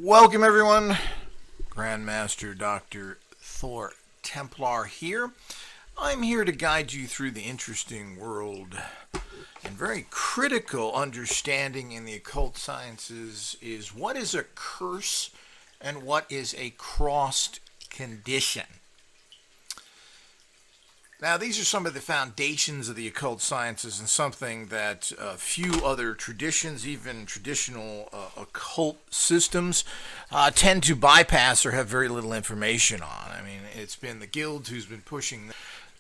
Welcome everyone, Grandmaster Dr. Thor Templar here. I'm here to guide you through the interesting world and very critical understanding in the occult sciences is what is a curse and what is a crossed condition. Now, these are some of the foundations of the occult sciences and something that few other traditions, even traditional occult systems, tend to bypass or have very little information on. I mean, it's been the guilds who's been pushing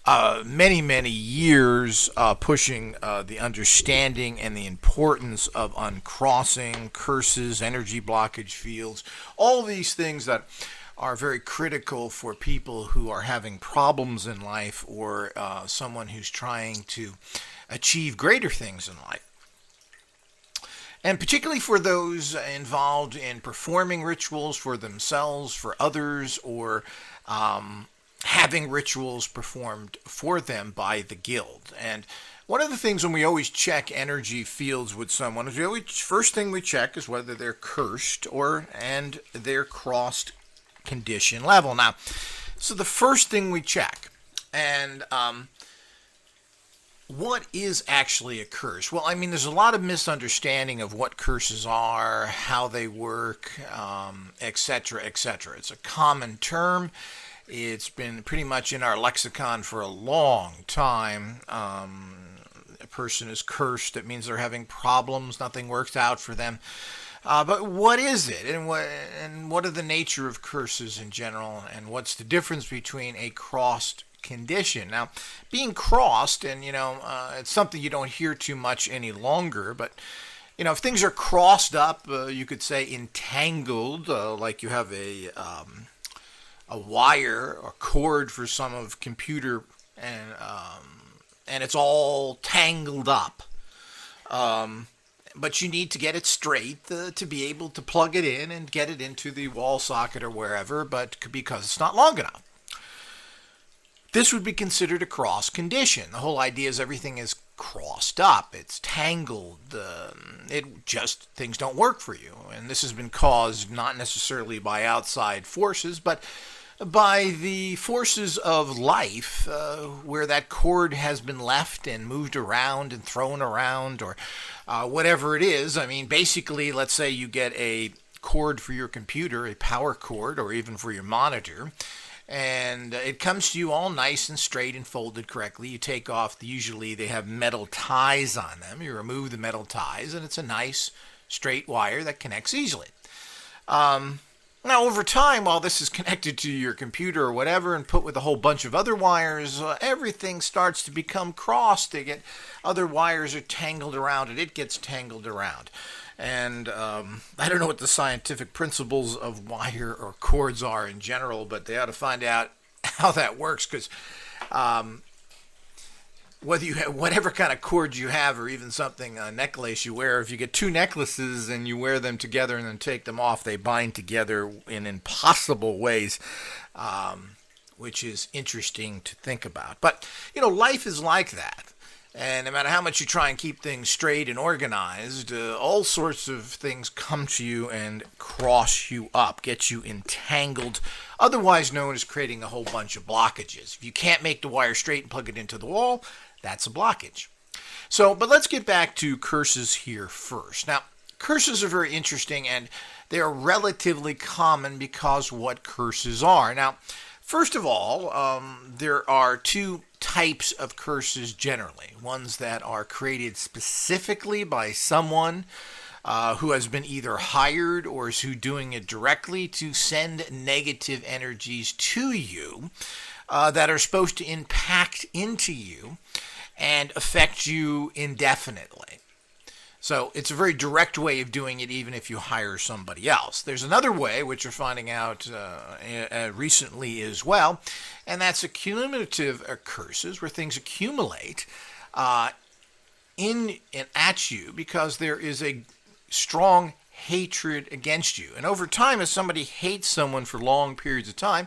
many years, pushing the understanding and the importance of uncrossing, curses, energy blockage fields, all these things that are very critical for people who are having problems in life or someone who's trying to achieve greater things in life. And particularly for those involved in performing rituals for themselves, for others, or having rituals performed for them by the guild. And one of the things when we always check energy fields with someone is first thing we check is whether they're cursed and they're crossed condition level. Now, so the first thing we check, and what is actually a curse? Well, I mean, there's a lot of misunderstanding of what curses are, how they work, etc., etc. It's a common term. It's been pretty much in our lexicon for a long time. A person is cursed. It means they're having problems. Nothing works out for them. But what is it, and what are the nature of curses in general, and what's the difference between a crossed condition? Now, being crossed, and it's something you don't hear too much any longer, but if things are crossed up, you could say entangled, like you have a wire or cord for some of computer, and it's all tangled up. But you need to get it straight to be able to plug it in and get it into the wall socket or wherever, but because it's not long enough. This would be considered a cross condition. The whole idea is everything is crossed up. It's tangled. Things don't work for you. And this has been caused not necessarily by outside forces, but by the forces of life, where that cord has been left and moved around and thrown around, or whatever it is. I mean, basically, let's say you get a cord for your computer, a power cord, or even for your monitor, and it comes to you all nice and straight and folded correctly. You take off, usually they have metal ties on them. You remove the metal ties, and it's a nice straight wire that connects easily. Now, over time, while this is connected to your computer or whatever and put with a whole bunch of other wires, everything starts to become crossed. Other wires are tangled around it. It gets tangled around. And I don't know what the scientific principles of wire or cords are in general, but they ought to find out how that works, because whether you have whatever kind of cord you have, or even something, a necklace you wear, if you get two necklaces and you wear them together and then take them off, they bind together in impossible ways, which is interesting to think about. But, life is like that. And no matter how much you try and keep things straight and organized, all sorts of things come to you and cross you up, get you entangled, otherwise known as creating a whole bunch of blockages. If you can't make the wire straight and plug it into the wall, that's a blockage. But let's get back to curses here first. Now, curses are very interesting, and they are relatively common because what curses are. Now, first of all, there are two types of curses generally. Ones that are created specifically by someone who has been either hired or is who doing it directly to send negative energies to you that are supposed to impact into you and affect you indefinitely. So it's a very direct way of doing it, even if you hire somebody else. There's another way, which you're finding out recently as well, and that's accumulative curses, where things accumulate in and at you because there is a strong hatred against you. And over time, as somebody hates someone for long periods of time,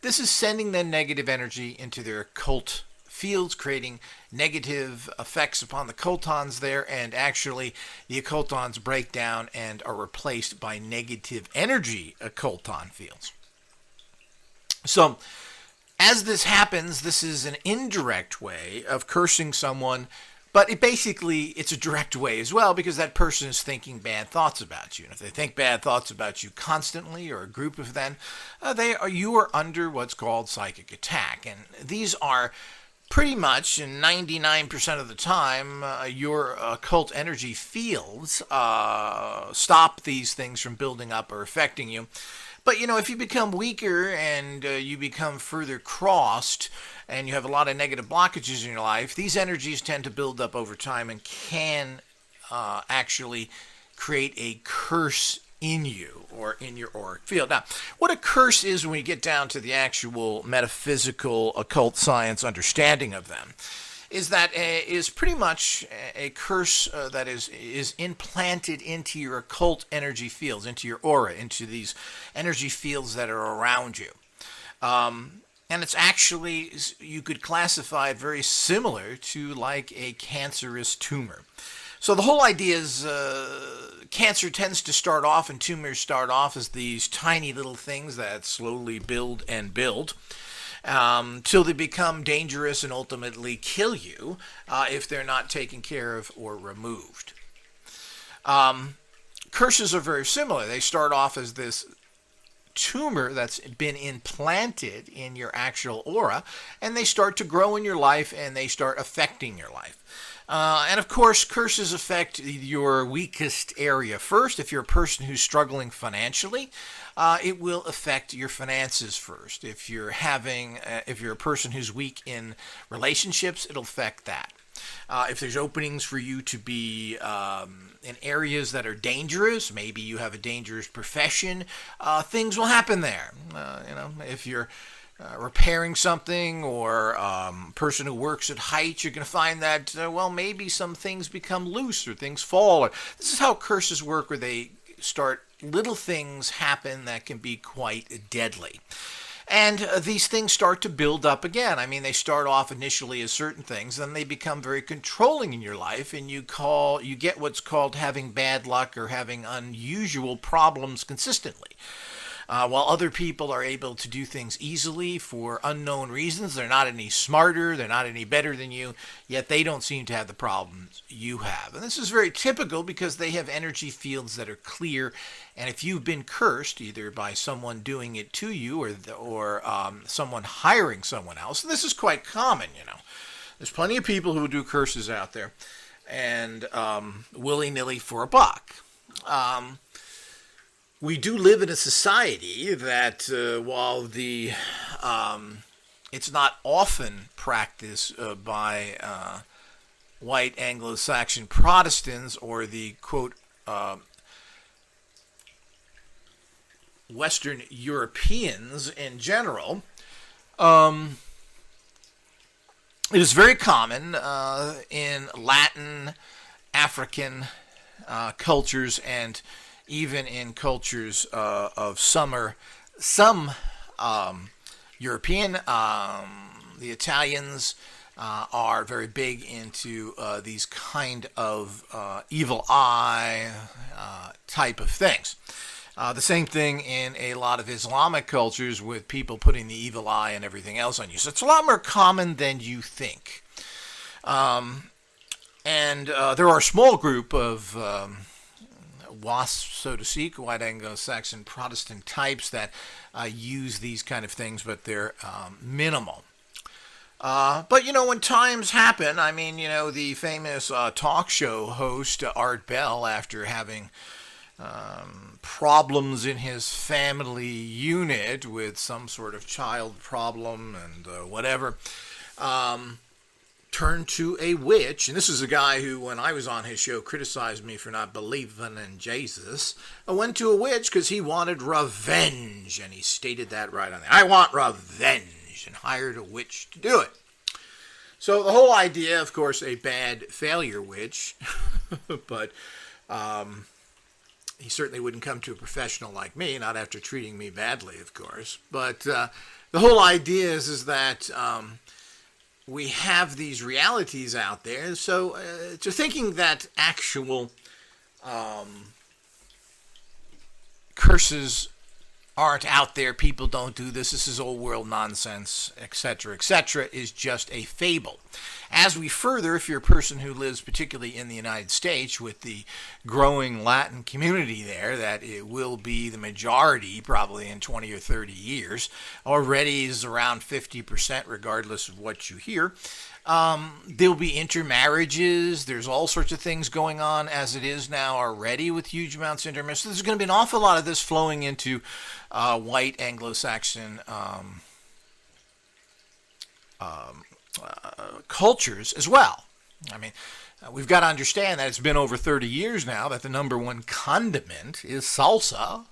this is sending them negative energy into their occult fields, creating negative effects upon the cultons there, and actually the occultons break down and are replaced by negative energy occulton fields. So as this happens, this is an indirect way of cursing someone, but it's a direct way as well, because that person is thinking bad thoughts about you. And if they think bad thoughts about you constantly, or a group of them, you are under what's called psychic attack. And these are pretty much, in 99% of the time, your occult energy fields stop these things from building up or affecting you. But, if you become weaker and you become further crossed and you have a lot of negative blockages in your life, these energies tend to build up over time and can actually create a curse in you or in your auric field. Now, what a curse is, when we get down to the actual metaphysical occult science understanding of them, is that is pretty much a curse that is implanted into your occult energy fields, into your aura, into these energy fields that are around you. And it's actually, you could classify it very similar to like a cancerous tumor. So the whole idea is cancer tends to start off, and tumors start off as these tiny little things that slowly build and build, till they become dangerous and ultimately kill you if they're not taken care of or removed. Curses are very similar. They start off as this tumor that's been implanted in your actual aura, and they start to grow in your life, and they start affecting your life. And of course, curses affect your weakest area first. If you're a person who's struggling financially, it will affect your finances first. If you're a person who's weak in relationships, it'll affect that. If there's openings for you to be in areas that are dangerous, maybe you have a dangerous profession, things will happen there. If you're repairing something, or a person who works at height, you're going to find that, maybe some things become loose or things fall. This is how curses work, where they start, little things happen that can be quite deadly. And these things start to build up again. I mean, they start off initially as certain things, then they become very controlling in your life, and you get what's called having bad luck or having unusual problems consistently. While other people are able to do things easily for unknown reasons, they're not any smarter, they're not any better than you, yet they don't seem to have the problems you have. And this is very typical because they have energy fields that are clear, and if you've been cursed, either by someone doing it to you or someone hiring someone else, and this is quite common, There's plenty of people who do curses out there, and willy-nilly for a buck. We do live in a society that, while it's not often practiced by white Anglo-Saxon Protestants or the, quote, Western Europeans in general, it is very common in Latin, African cultures, and even in cultures of some European. The Italians are very big into these kind of evil eye type of things. The same thing in a lot of Islamic cultures, with people putting the evil eye and everything else on you. So it's a lot more common than you think. And there are a small group of WASP, so to speak, white Anglo-Saxon Protestant types that use these kind of things, but they're minimal. But, when times happen, the famous talk show host, Art Bell, after having problems in his family unit with some sort of child problem and whatever, turned to a witch. And this is a guy who, when I was on his show, criticized me for not believing in Jesus. I went to a witch because he wanted revenge, and he stated that right on there. I want revenge, and hired a witch to do it. So the whole idea, of course, a bad failure witch, but he certainly wouldn't come to a professional like me, not after treating me badly, of course. But the whole idea is that we have these realities out there. So to thinking that actual curses aren't out there, people don't do this is old world nonsense, etc., is just a fable. As we further, if you're a person who lives particularly in the United States with the growing Latin community there, that it will be the majority probably in 20 or 30 years, already is around 50% regardless of what you hear. There'll be intermarriages. There's all sorts of things going on as it is now already with huge amounts of intermarriage. So there's going to be an awful lot of this flowing into white Anglo-Saxon cultures as well. I mean, we've got to understand that it's been over 30 years now that the number one condiment is salsa,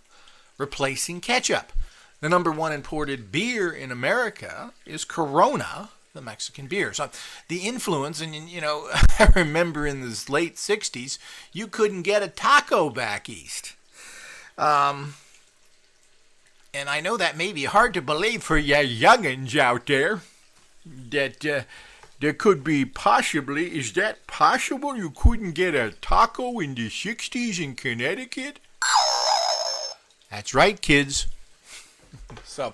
replacing ketchup. The number one imported beer in America is Corona, the Mexican beer. So the influence, and I remember in the late 60s, you couldn't get a taco back east. And I know that may be hard to believe for ya youngins out there, that there could be possibly, is that possible? You couldn't get a taco in the 60s in Connecticut? That's right, kids. So,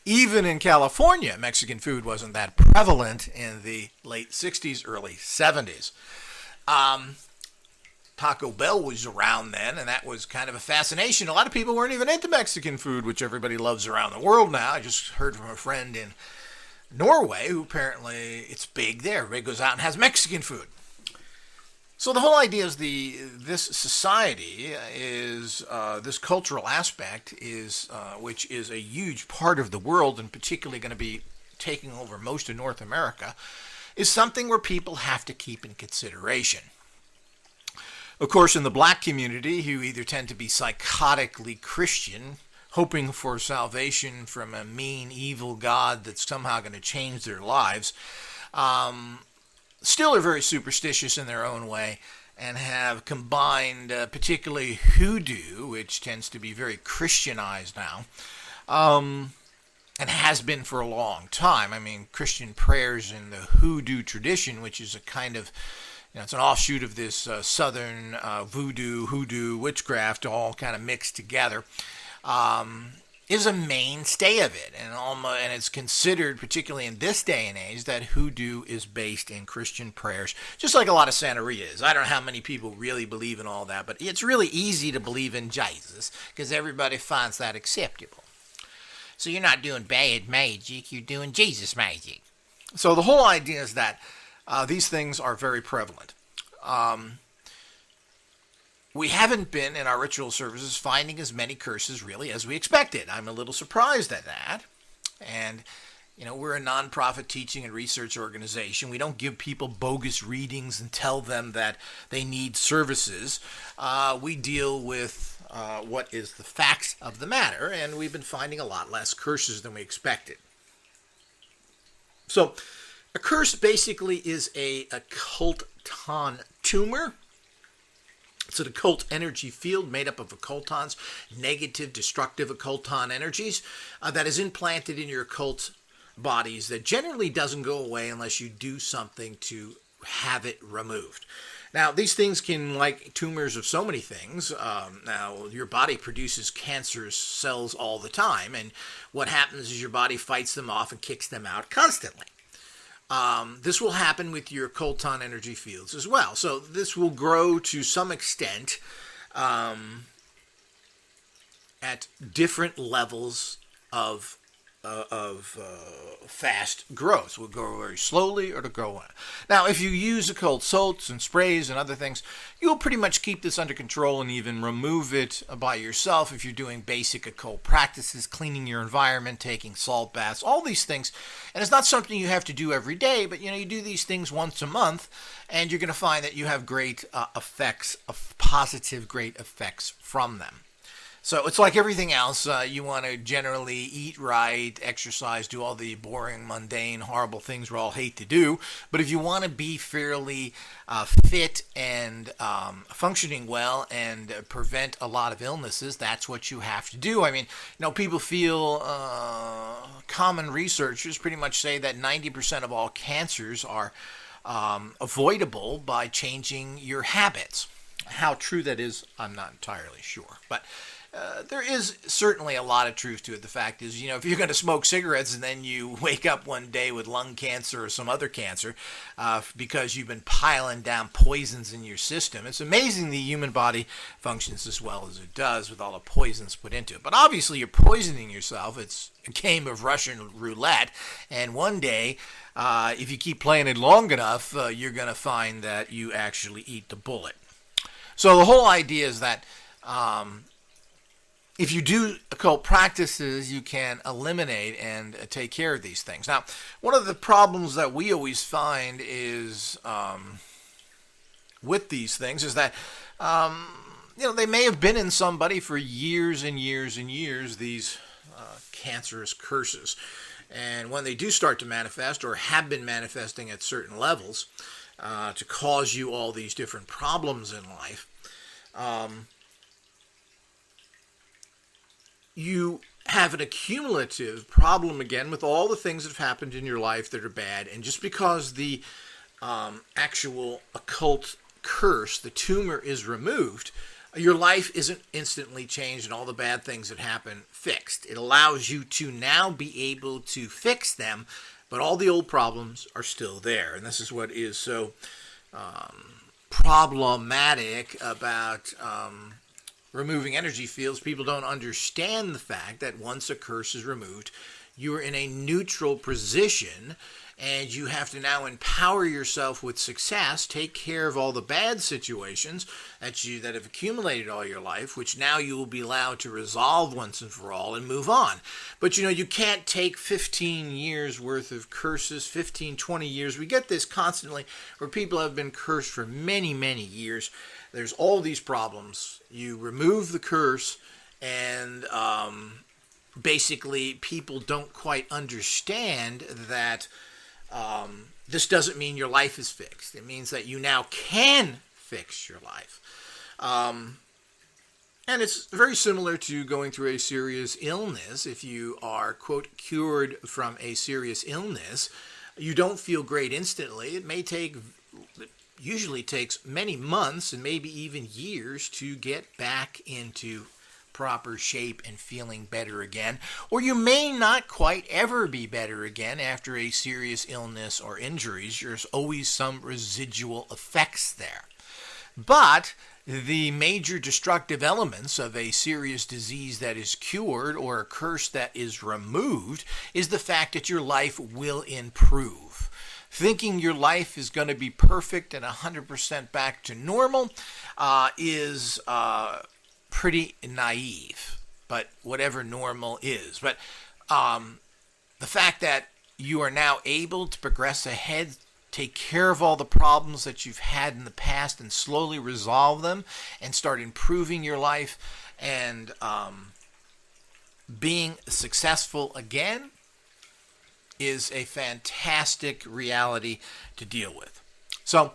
even in California, Mexican food wasn't that prevalent in the late 60s, early 70s. Taco Bell was around then, and that was kind of a fascination. A lot of people weren't even into Mexican food, which everybody loves around the world now. I just heard from a friend in Norway who apparently it's big there. Everybody goes out and has Mexican food. So the whole idea is this society is, this cultural aspect is, which is a huge part of the world and particularly going to be taking over most of North America, is something where people have to keep in consideration. Of course, in the black community, who either tend to be psychotically Christian, hoping for salvation from a mean, evil God that's somehow going to change their lives, still are very superstitious in their own way and have combined particularly hoodoo, which tends to be very Christianized now, and has been for a long time. I mean, Christian prayers in the hoodoo tradition, which is a kind of, it's an offshoot of this southern voodoo, hoodoo, witchcraft, all kind of mixed together, is a mainstay of it. And it's considered, particularly in this day and age, that hoodoo is based in Christian prayers, just like a lot of Santeria is. I don't know how many people really believe in all that, but it's really easy to believe in Jesus because everybody finds that acceptable. So you're not doing bad magic, you're doing Jesus magic. So the whole idea is that these things are very prevalent. We haven't been, in our ritual services, finding as many curses, really, as we expected. I'm a little surprised at that. And, we're a nonprofit teaching and research organization. We don't give people bogus readings and tell them that they need services. We deal with what is the facts of the matter, and we've been finding a lot less curses than we expected. So, a curse basically is a occulton tumor. It's an occult energy field made up of occultons, negative, destructive occulton energies, that is implanted in your occult bodies that generally doesn't go away unless you do something to have it removed. Now, these things can, like tumors of so many things, now your body produces cancerous cells all the time, and what happens is your body fights them off and kicks them out constantly. This will happen with your occulton energy fields as well. So this will grow to some extent at different levels of fast growth. Will grow very slowly or to grow on. Now, if you use occult salts and sprays and other things, you'll pretty much keep this under control and even remove it by yourself if you're doing basic occult practices, cleaning your environment, taking salt baths, all these things. And it's not something you have to do every day, but you do these things once a month, and you're going to find that you have great effects, positive great effects from them. So it's like everything else. You want to generally eat right, exercise, do all the boring, mundane, horrible things we all hate to do. But if you want to be fairly fit and functioning well and prevent a lot of illnesses, that's what you have to do. I mean, people feel, common researchers pretty much say that 90% of all cancers are avoidable by changing your habits. How true that is, I'm not entirely sure. But there is certainly a lot of truth to it. The fact is, if you're going to smoke cigarettes and then you wake up one day with lung cancer or some other cancer because you've been piling down poisons in your system, it's amazing the human body functions as well as it does with all the poisons put into it. But obviously you're poisoning yourself. It's a game of Russian roulette. And one day, if you keep playing it long enough, you're going to find that you actually eat the bullet. So the whole idea is that if you do occult practices, you can eliminate and take care of these things. Now, one of the problems that we always find is with these things is that they may have been in somebody for years and years and years, these cancerous curses. And when they do start to manifest or have been manifesting at certain levels to cause you all these different problems in life, you have an accumulative problem again with all the things that have happened in your life that are bad. And just because the actual occult curse, the tumor, is removed, your life isn't instantly changed and all the bad things that happen fixed. It allows you to now be able to fix them, but all the old problems are still there. And this is what is so problematic about removing energy fields. People don't understand the fact that once a curse is removed, you are in a neutral position and you have to now empower yourself with success, take care of all the bad situations that have accumulated all your life, which now you will be allowed to resolve once and for all and move on. But you can't take 15 years worth of curses, 15, 20 years. We get this constantly where people have been cursed for many, many years. There's all these problems. You remove the curse and basically people don't quite understand that this doesn't mean your life is fixed. It means that you now can fix your life. And it's very similar to going through a serious illness. If you are, quote, cured from a serious illness, you don't feel great instantly. It usually takes many months and maybe even years to get back into proper shape and feeling better again. Or you may not quite ever be better again after a serious illness or injuries. There's always some residual effects there. But the major destructive elements of a serious disease that is cured or a curse that is removed is the fact that your life will improve. Thinking your life is going to be perfect and 100% back to normal is pretty naive, but whatever normal is. But the fact that you are now able to progress ahead, take care of all the problems that you've had in the past and slowly resolve them and start improving your life and being successful again is a fantastic reality to deal with. So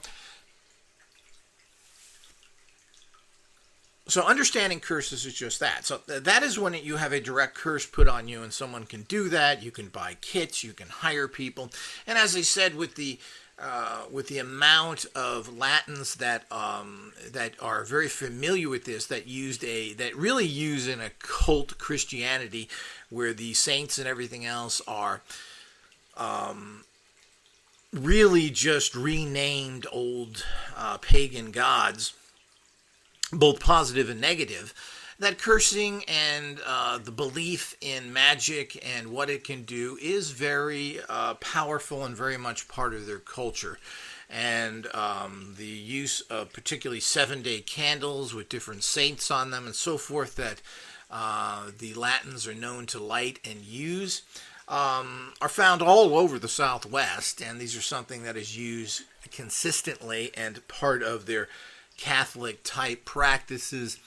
understanding curses is just that. So that is when you have a direct curse put on you, and someone can do that. You can buy kits, you can hire people, and as I said, with the amount of Latins that are very familiar with this, that really use an occult Christianity, where the saints and everything else are really just renamed old pagan gods, both positive and negative, that cursing and the belief in magic and what it can do is very powerful and very much part of their culture. And the use of particularly 7-day candles with different saints on them and so forth that the Latins are known to light and use are found all over the Southwest, and these are something that is used consistently and part of their Catholic type practices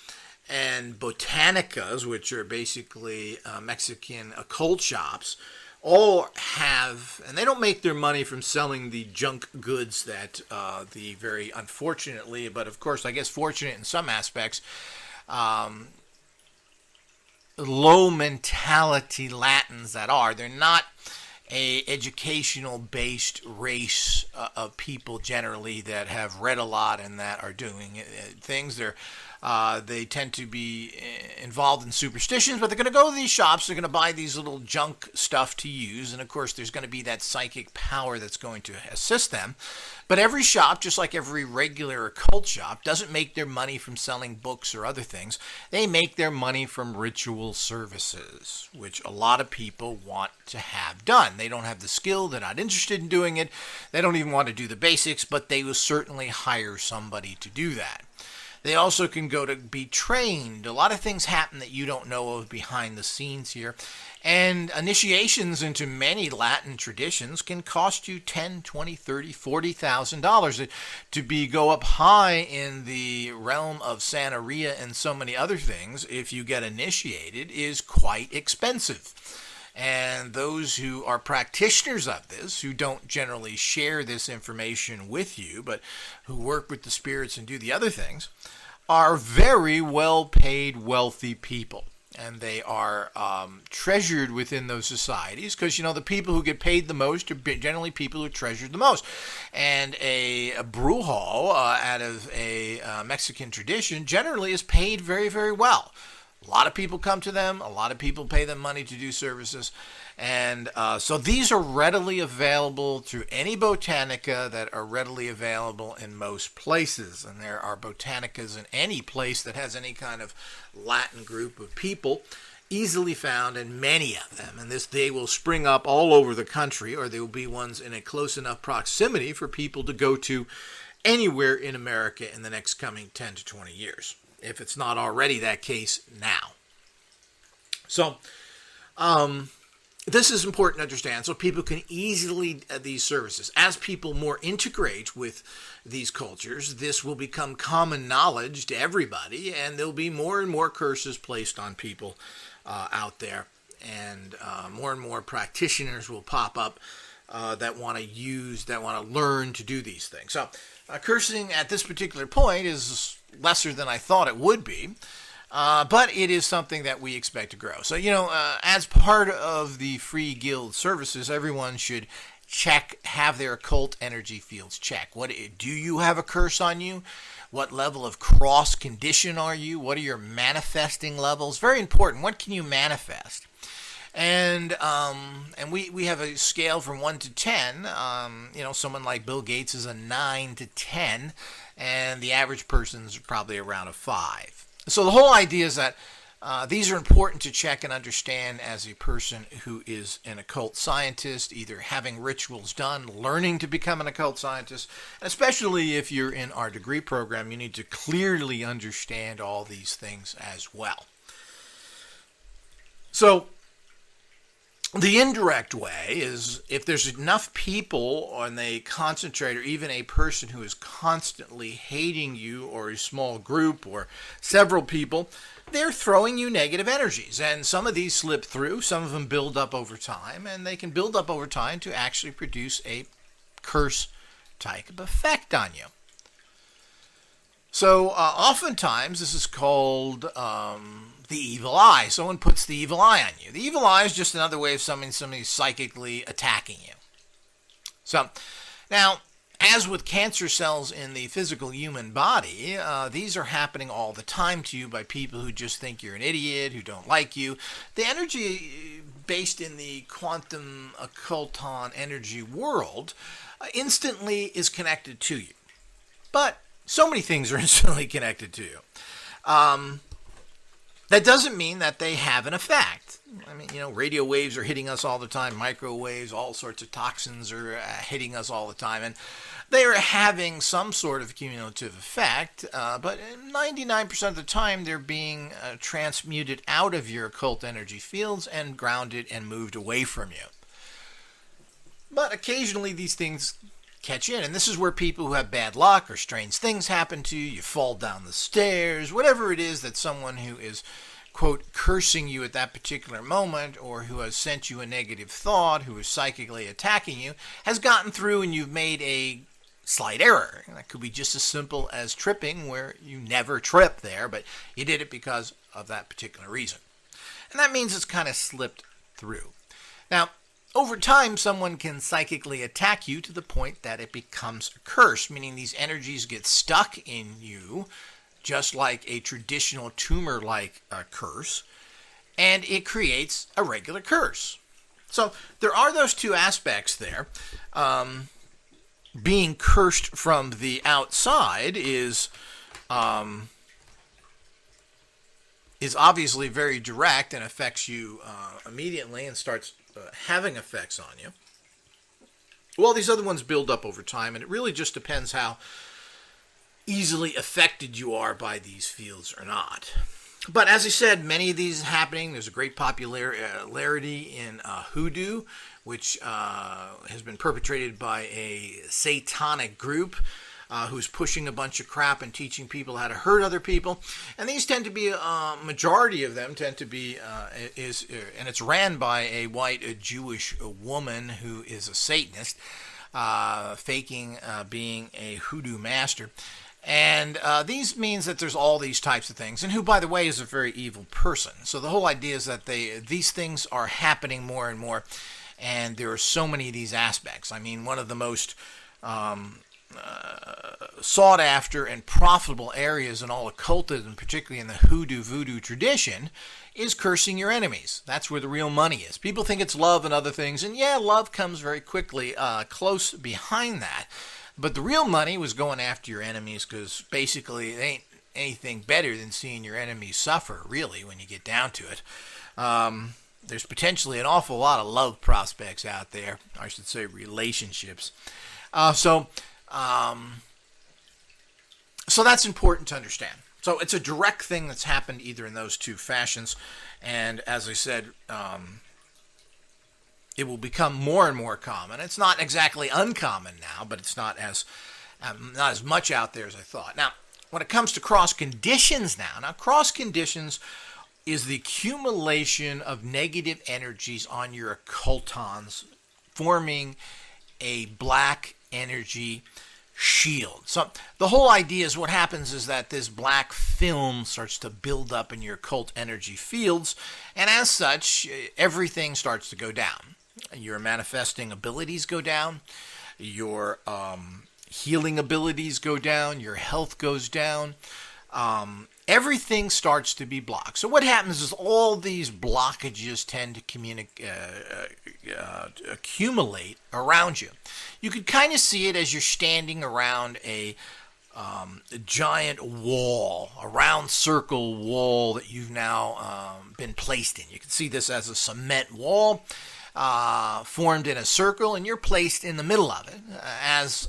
and botanicas, which are basically Mexican occult shops, all have, and they don't make their money from selling the junk goods that the very unfortunately, but of course I guess fortunate in some aspects, low mentality Latins that are. They're not a educational based race of people generally that have read a lot and that are doing things. They tend to be involved in superstitions, but they're going to go to these shops, they're going to buy these little junk stuff to use, and of course there's going to be that psychic power that's going to assist them. But every shop, just like every regular occult shop, doesn't make their money from selling books or other things. They make their money from ritual services, which a lot of people want to have done. They don't have the skill, they're not interested in doing it, they don't even want to do the basics, but they will certainly hire somebody to do that. They also can go to be trained. A lot of things happen that you don't know of behind the scenes here. And initiations into many Latin traditions can cost you $10,000, $20,000, $30,000, $40,000 to go up high in the realm of Santeria and so many other things. If you get initiated, is quite expensive. And those who are practitioners of this, who don't generally share this information with you, but who work with the spirits and do the other things, are very well-paid, wealthy people. And they are treasured within those societies because, the people who get paid the most are generally people who are treasured the most. And a brujo out of a Mexican tradition generally is paid very, very well. A lot of people come to them. A lot of people pay them money to do services. And so these are readily available through any botanica that are readily available in most places. And there are botanicas in any place that has any kind of Latin group of people easily found, and many of them. And they will spring up all over the country, or there will be ones in a close enough proximity for people to go to anywhere in America in the next coming 10 to 20 years. If it's not already that case now. So, this is important to understand so people can easily these services. As people more integrate with these cultures, this will become common knowledge to everybody, and there'll be more and more curses placed on people out there, and more practitioners will pop up that want to learn to do these things. So, cursing at this particular point is lesser than I thought it would be, but it is something that we expect to grow. So, as part of the free guild services, everyone should have their occult energy fields checked. Do you have a curse on you? What level of cross condition are you? What are your manifesting levels? Very important. What can you manifest? And we have a scale from 1 to 10. Someone like Bill Gates is a 9 to 10, and the average person's probably around a 5. So the whole idea is that these are important to check and understand as a person who is an occult scientist, either having rituals done, learning to become an occult scientist, and especially if you're in our degree program, you need to clearly understand all these things as well. So, the indirect way is if there's enough people and they concentrate, or even a person who is constantly hating you, or a small group or several people, they're throwing you negative energies. And some of these slip through, some of them build up over time, and they can build up over time to actually produce a curse type of effect on you. So oftentimes this is called the evil eye. Someone puts the evil eye on you. The evil eye is just another way of somebody psychically attacking you. So now, as with cancer cells in the physical human body, these are happening all the time to you by people who just think you're an idiot, who don't like you. The energy based in the quantum occulton energy world instantly is connected to you. But so many things are instantly connected to you. That doesn't mean that they have an effect. I mean, radio waves are hitting us all the time, microwaves, all sorts of toxins are hitting us all the time, and they are having some sort of cumulative effect, but 99% of the time they're being transmuted out of your occult energy fields and grounded and moved away from you. But occasionally these things catch in. And this is where people who have bad luck or strange things happen to you, you fall down the stairs, whatever it is that someone who is, quote, cursing you at that particular moment, or who has sent you a negative thought, who is psychically attacking you, has gotten through and you've made a slight error. And that could be just as simple as tripping, where you never trip there, but you did it because of that particular reason. And that means it's kind of slipped through. Now, over time, someone can psychically attack you to the point that it becomes a curse, meaning these energies get stuck in you, just like a traditional tumor-like curse, and it creates a regular curse. So there are those two aspects there. Being cursed from the outside is obviously very direct and affects you immediately and starts having effects on you. Well, these other ones build up over time, and it really just depends how easily affected you are by these fields or not. But as I said, many of these happening. There's a great popularity in hoodoo, which has been perpetrated by a satanic group who's pushing a bunch of crap and teaching people how to hurt other people. And these tend to be, majority of them tend to be, and it's ran by a white Jewish woman who is a Satanist, faking being a hoodoo master. And these means that there's all these types of things, and who, by the way, is a very evil person. So the whole idea is that these things are happening more and more, and there are so many of these aspects. I mean, one of the most sought after and profitable areas in all occultism, particularly in the hoodoo voodoo tradition, is cursing your enemies. That's where the real money is. People think it's love and other things, and yeah, love comes very quickly close behind that. But the real money was going after your enemies, because basically it ain't anything better than seeing your enemies suffer, really, when you get down to it. There's potentially an awful lot of love prospects out there. I should say relationships. So that's important to understand. So it's a direct thing that's happened either in those two fashions. And as I said, it will become more and more common. It's not exactly uncommon now, but it's not as much out there as I thought. Now, when it comes to cross conditions now cross conditions is the accumulation of negative energies on your occultons, forming a black energy shield. So the whole idea is what happens is that this black film starts to build up in your occult energy fields, and as such, everything starts to go down. Your manifesting abilities go down, your healing abilities go down, your health goes down, everything starts to be blocked. So what happens is all these blockages tend to accumulate around you. You could kind of see it as you're standing around a giant wall, a round circle wall that you've now been placed in. You can see this as a cement wall formed in a circle, and you're placed in the middle of it as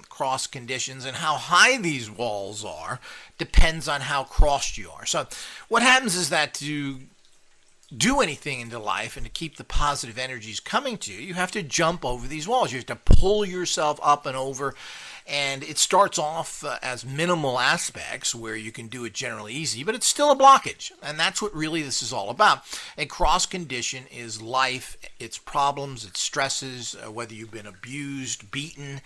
cross conditions. And how high these walls are depends on how crossed you are. So what happens is that to do anything into life and to keep the positive energies coming to you, you have to jump over these walls. You have to pull yourself up and over. And it starts off as minimal aspects where you can do it generally easy, but it's still a blockage. And that's what really this is all about. A cross condition is life, its problems, its stresses, whether you've been abused, beaten,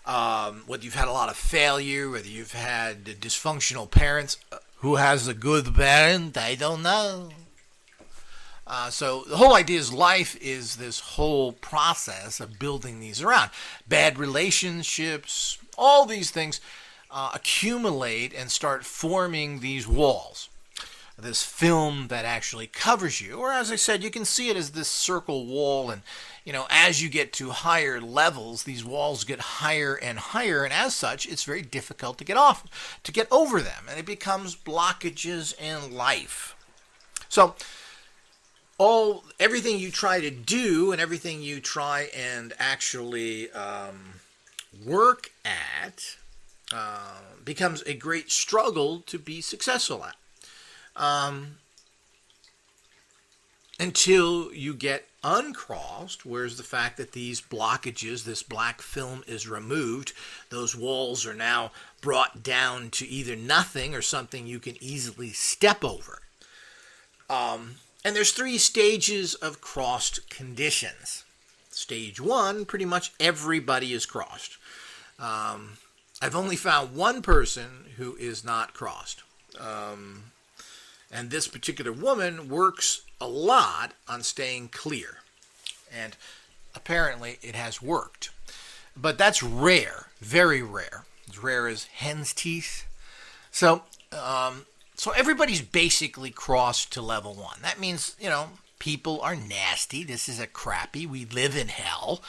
whether you've had a lot of failure, whether you've had dysfunctional parents. Who has a good parent? I don't know. So the whole idea is life is this whole process of building these around. Bad relationships, all these things accumulate and start forming these walls. This film that actually covers you, or as I said, you can see it as this circle wall, and as you get to higher levels, these walls get higher and higher, and as such, it's very difficult to get over them, and it becomes blockages in life. So everything you try to do and everything you try and actually work at becomes a great struggle to be successful at. until you get uncrossed, whereas the fact that these blockages, this black film is removed, those walls are now brought down to either nothing or something you can easily step over. And there's 3 stages of crossed conditions. Stage 1, pretty much everybody is crossed. I've only found one person who is not crossed. And this particular woman works a lot on staying clear. And apparently it has worked. But that's rare, very rare. As rare as hen's teeth. So everybody's basically crossed to level 1. That means, people are nasty. This is a crappy. We live in hell.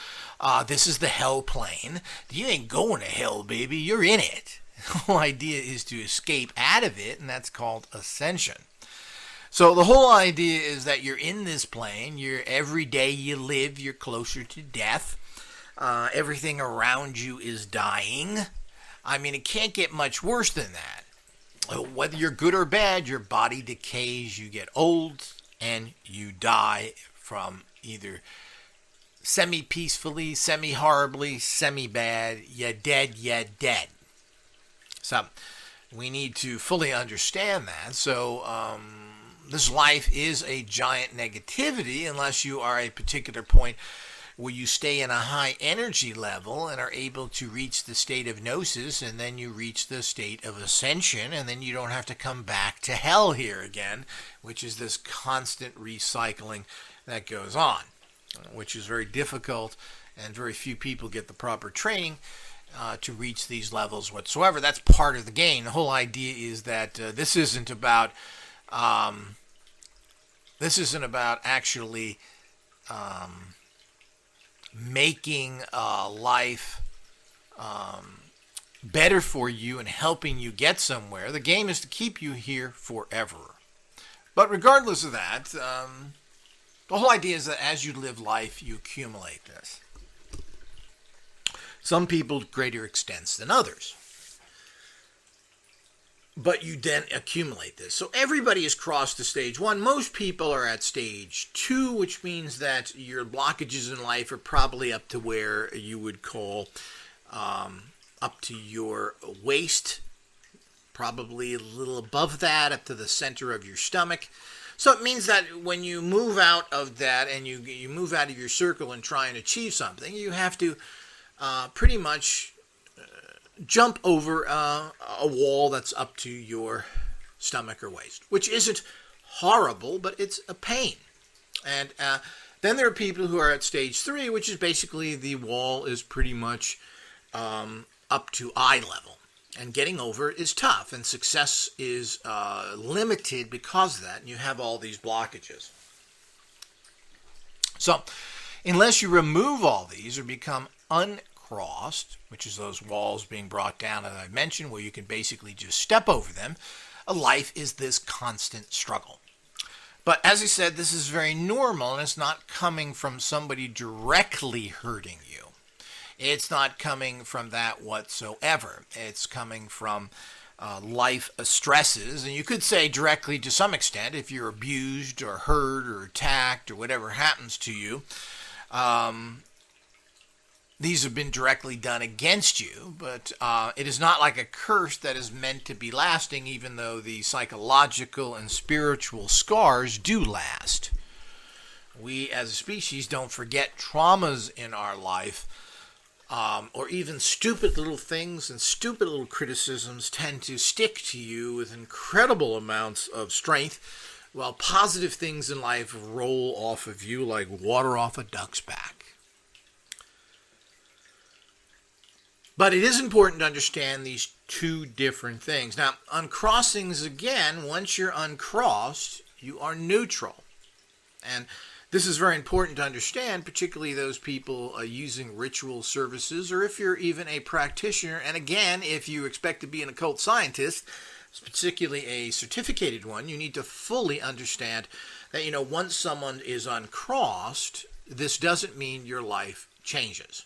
This is the hell plane. You ain't going to hell, baby. You're in it. The whole idea is to escape out of it, and that's called ascension. So the whole idea is that you're in this plane. Every day you live, you're closer to death. Everything around you is dying. I mean, it can't get much worse than that. Whether you're good or bad, your body decays, you get old, and you die from either semi-peacefully, semi-horribly, semi-bad, you're dead, you're dead. So we need to fully understand that. So this life is a giant negativity unless you are a particular point where you stay in a high energy level and are able to reach the state of gnosis, and then you reach the state of ascension, and then you don't have to come back to hell here again, which is this constant recycling that goes on, which is very difficult, and very few people get the proper training to reach these levels whatsoever. That's part of the game. The whole idea is that this isn't about actually making life better for you and helping you get somewhere. The game is to keep you here forever. But regardless of that, the whole idea is that as you live life, you accumulate this. Some people to greater extents than others. But you then accumulate this. So everybody has crossed to stage 1. Most people are at stage 2, which means that your blockages in life are probably up to where you would call up to your waist, probably a little above that, up to the center of your stomach. So it means that when you move out of that and you move out of your circle and try and achieve something, you have to pretty much jump over a wall that's up to your stomach or waist, which isn't horrible, but it's a pain. And then there are people who are at stage 3, which is basically the wall is pretty much up to eye level. And getting over it is tough, and success is limited because of that, and you have all these blockages. So, unless you remove all these or become uncrossed, which is those walls being brought down, as I mentioned, where you can basically just step over them, a life is this constant struggle. But as I said, this is very normal, and it's not coming from somebody directly hurting you. It's not coming from that whatsoever. It's coming from life stresses, and you could say directly to some extent if you're abused or hurt or attacked or whatever happens to you. These have been directly done against you, but it is not like a curse that is meant to be lasting, even though the psychological and spiritual scars do last. We as a species don't forget traumas in our life, or even stupid little things and stupid little criticisms tend to stick to you with incredible amounts of strength, while positive things in life roll off of you like water off a duck's back. But it is important to understand these two different things. Now, uncrossings, again, once you're uncrossed, you are neutral. And this is very important to understand, particularly those people using ritual services, or if you're even a practitioner. And again, if you expect to be an occult scientist, particularly a certificated one, you need to fully understand that, once someone is uncrossed, this doesn't mean your life changes.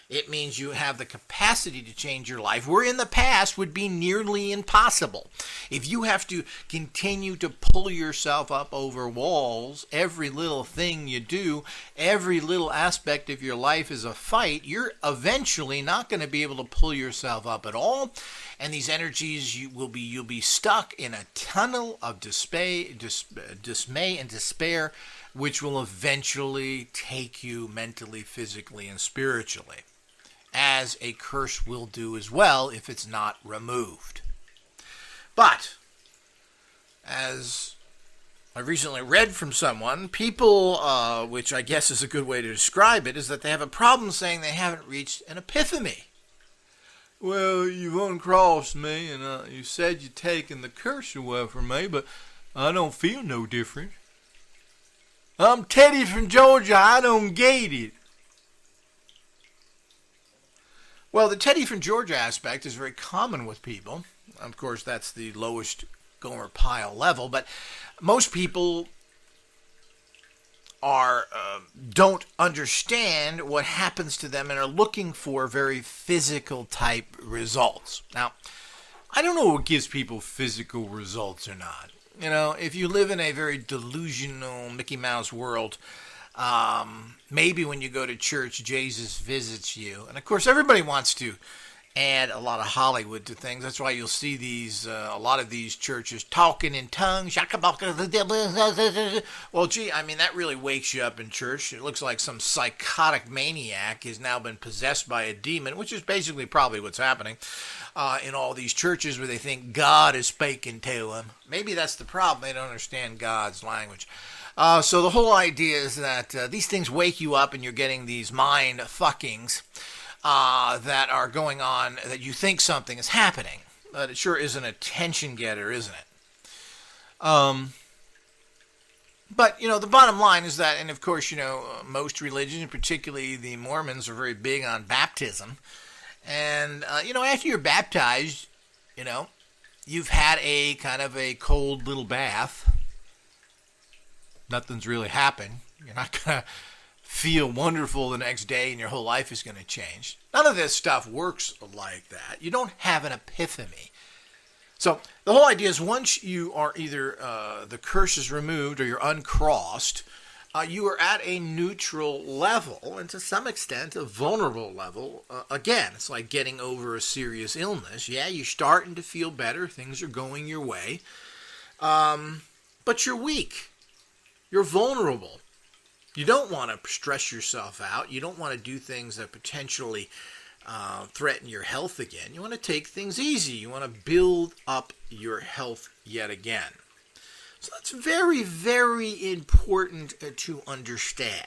It means you have the capacity to change your life, where in the past would be nearly impossible. If you have to continue to pull yourself up over walls, every little thing you do, every little aspect of your life is a fight, you're eventually not going to be able to pull yourself up at all. And these energies, you'll be stuck in a tunnel of dismay and despair, which will eventually take you mentally, physically, and spiritually, as a curse will do as well if it's not removed. But, as I recently read from someone, people, which I guess is a good way to describe it, is that they have a problem saying they haven't reached an epiphany. Well, you've uncrossed me, and you said you'd taken the curse away from me, but I don't feel no different. I'm Teddy from Georgia, I don't get it. Well, the Teddy from Georgia aspect is very common with people. Of course, that's the lowest Gomer Pyle level, but most people don't understand what happens to them and are looking for very physical type results. Now, I don't know what gives people physical results or not. You know, if you live in a very delusional Mickey Mouse world, maybe when you go to church, Jesus visits you. And of course, everybody wants to add a lot of Hollywood to things. That's why you'll see a lot of these churches talking in tongues. Well, gee, I mean, that really wakes you up in church. It looks like some psychotic maniac has now been possessed by a demon, which is basically probably what's happening in all these churches where they think God is speaking to them. Maybe that's the problem. They don't understand God's language. So the whole idea is that these things wake you up and you're getting these mind fuckings that are going on, that you think something is happening. But it sure is an attention getter, isn't it? But, the bottom line is that, and of course, most religions, particularly the Mormons, are very big on baptism. And, after you're baptized, you've had a kind of a cold little bath. Nothing's really happened. You're not going to feel wonderful the next day and your whole life is going to change. None of this stuff works like that. You don't have an epiphany. So the whole idea is once you are either the curse is removed or you're uncrossed, you are at a neutral level and to some extent a vulnerable level. Again, it's like getting over a serious illness. Yeah, you're starting to feel better. Things are going your way. But you're weak. You're vulnerable. You don't want to stress yourself out. You don't want to do things that potentially threaten your health again. You want to take things easy. You want to build up your health yet again. So that's very, very important to understand.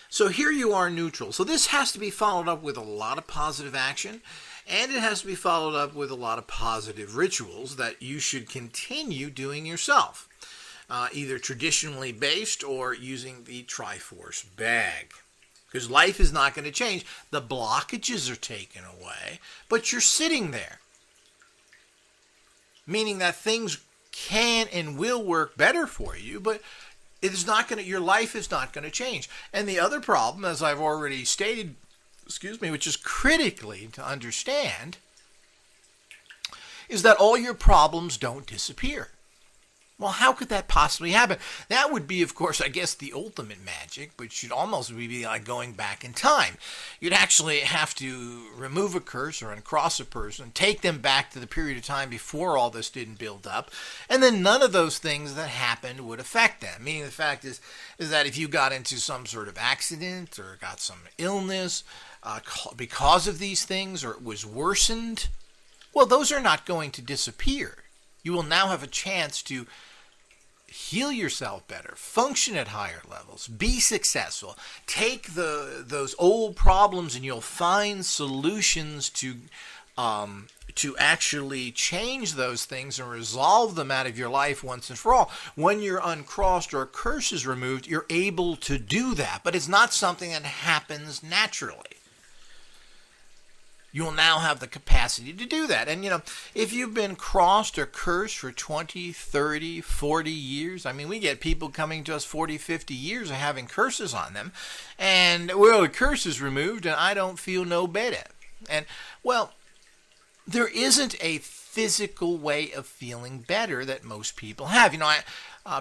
So here you are neutral. So this has to be followed up with a lot of positive action, and it has to be followed up with a lot of positive rituals that you should continue doing yourself. Either traditionally based or using the Triforce bag. Because life is not going to change. The blockages are taken away, but you're sitting there. Meaning that things can and will work better for you, but it is not going to, your life is not going to change. And the other problem, as I've already stated, which is critically to understand, is that all your problems don't disappear. Well, how could that possibly happen? That would be, of course, I guess, the ultimate magic, but should almost be like going back in time. You'd actually have to remove a curse or uncross a person, take them back to the period of time before all this didn't build up, and then none of those things that happened would affect them. Meaning the fact is that if you got into some sort of accident or got some illness because of these things, or it was worsened, well, those are not going to disappear. You will now have a chance to heal yourself better, function at higher levels, be successful. Take those old problems and you'll find solutions to actually change those things and resolve them out of your life once and for all. When you're uncrossed or a curse is removed, you're able to do that, but it's not something that happens naturally. you'll now have the capacity to do that. And, if you've been crossed or cursed for 20, 30, 40 years, I mean, we get people coming to us 40, 50 years of having curses on them. And, well, the curse is removed and I don't feel no better. And, well, there isn't a physical way of feeling better that most people have.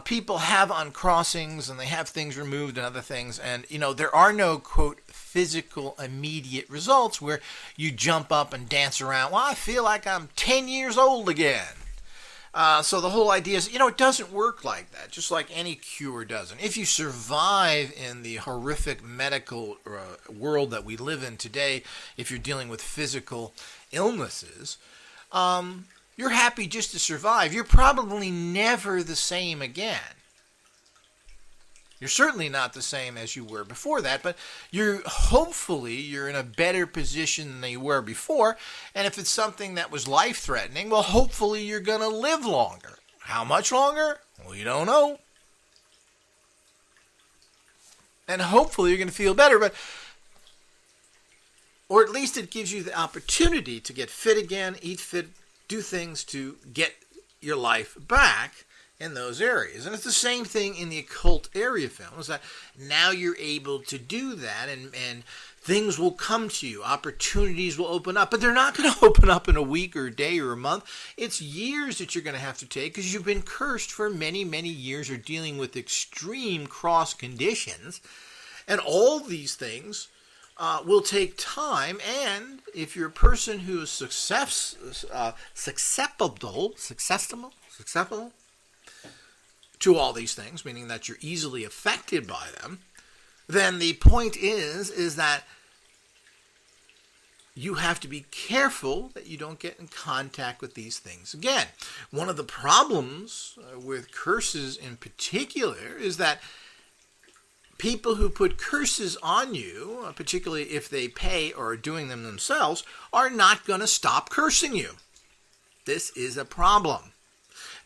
People have uncrossings and they have things removed and other things. And, there are no, quote, physical immediate results where you jump up and dance around. Well, I feel like I'm 10 years old again. So the whole idea is, it doesn't work like that, just like any cure doesn't. If you survive in the horrific medical world that we live in today, if you're dealing with physical illnesses, you're happy just to survive. You're probably never the same again. You're certainly not the same as you were before that, but hopefully you're in a better position than you were before. And if it's something that was life-threatening, well, hopefully you're going to live longer. How much longer? Well, you don't know. And hopefully you're going to feel better, or at least it gives you the opportunity to get fit again, eat fit, do things to get your life back in those areas. And it's the same thing in the occult area films, that now you're able to do that and things will come to you. Opportunities will open up, but they're not going to open up in a week or a day or a month. It's years that you're going to have to take because you've been cursed for many, many years or dealing with extreme cross conditions. And all these things will take time, and if you're a person who is susceptible to all these things, meaning that you're easily affected by them, then the point is that you have to be careful that you don't get in contact with these things again. One of the problems with curses in particular is that people who put curses on you, particularly if they pay or are doing them themselves, are not going to stop cursing you. This is a problem.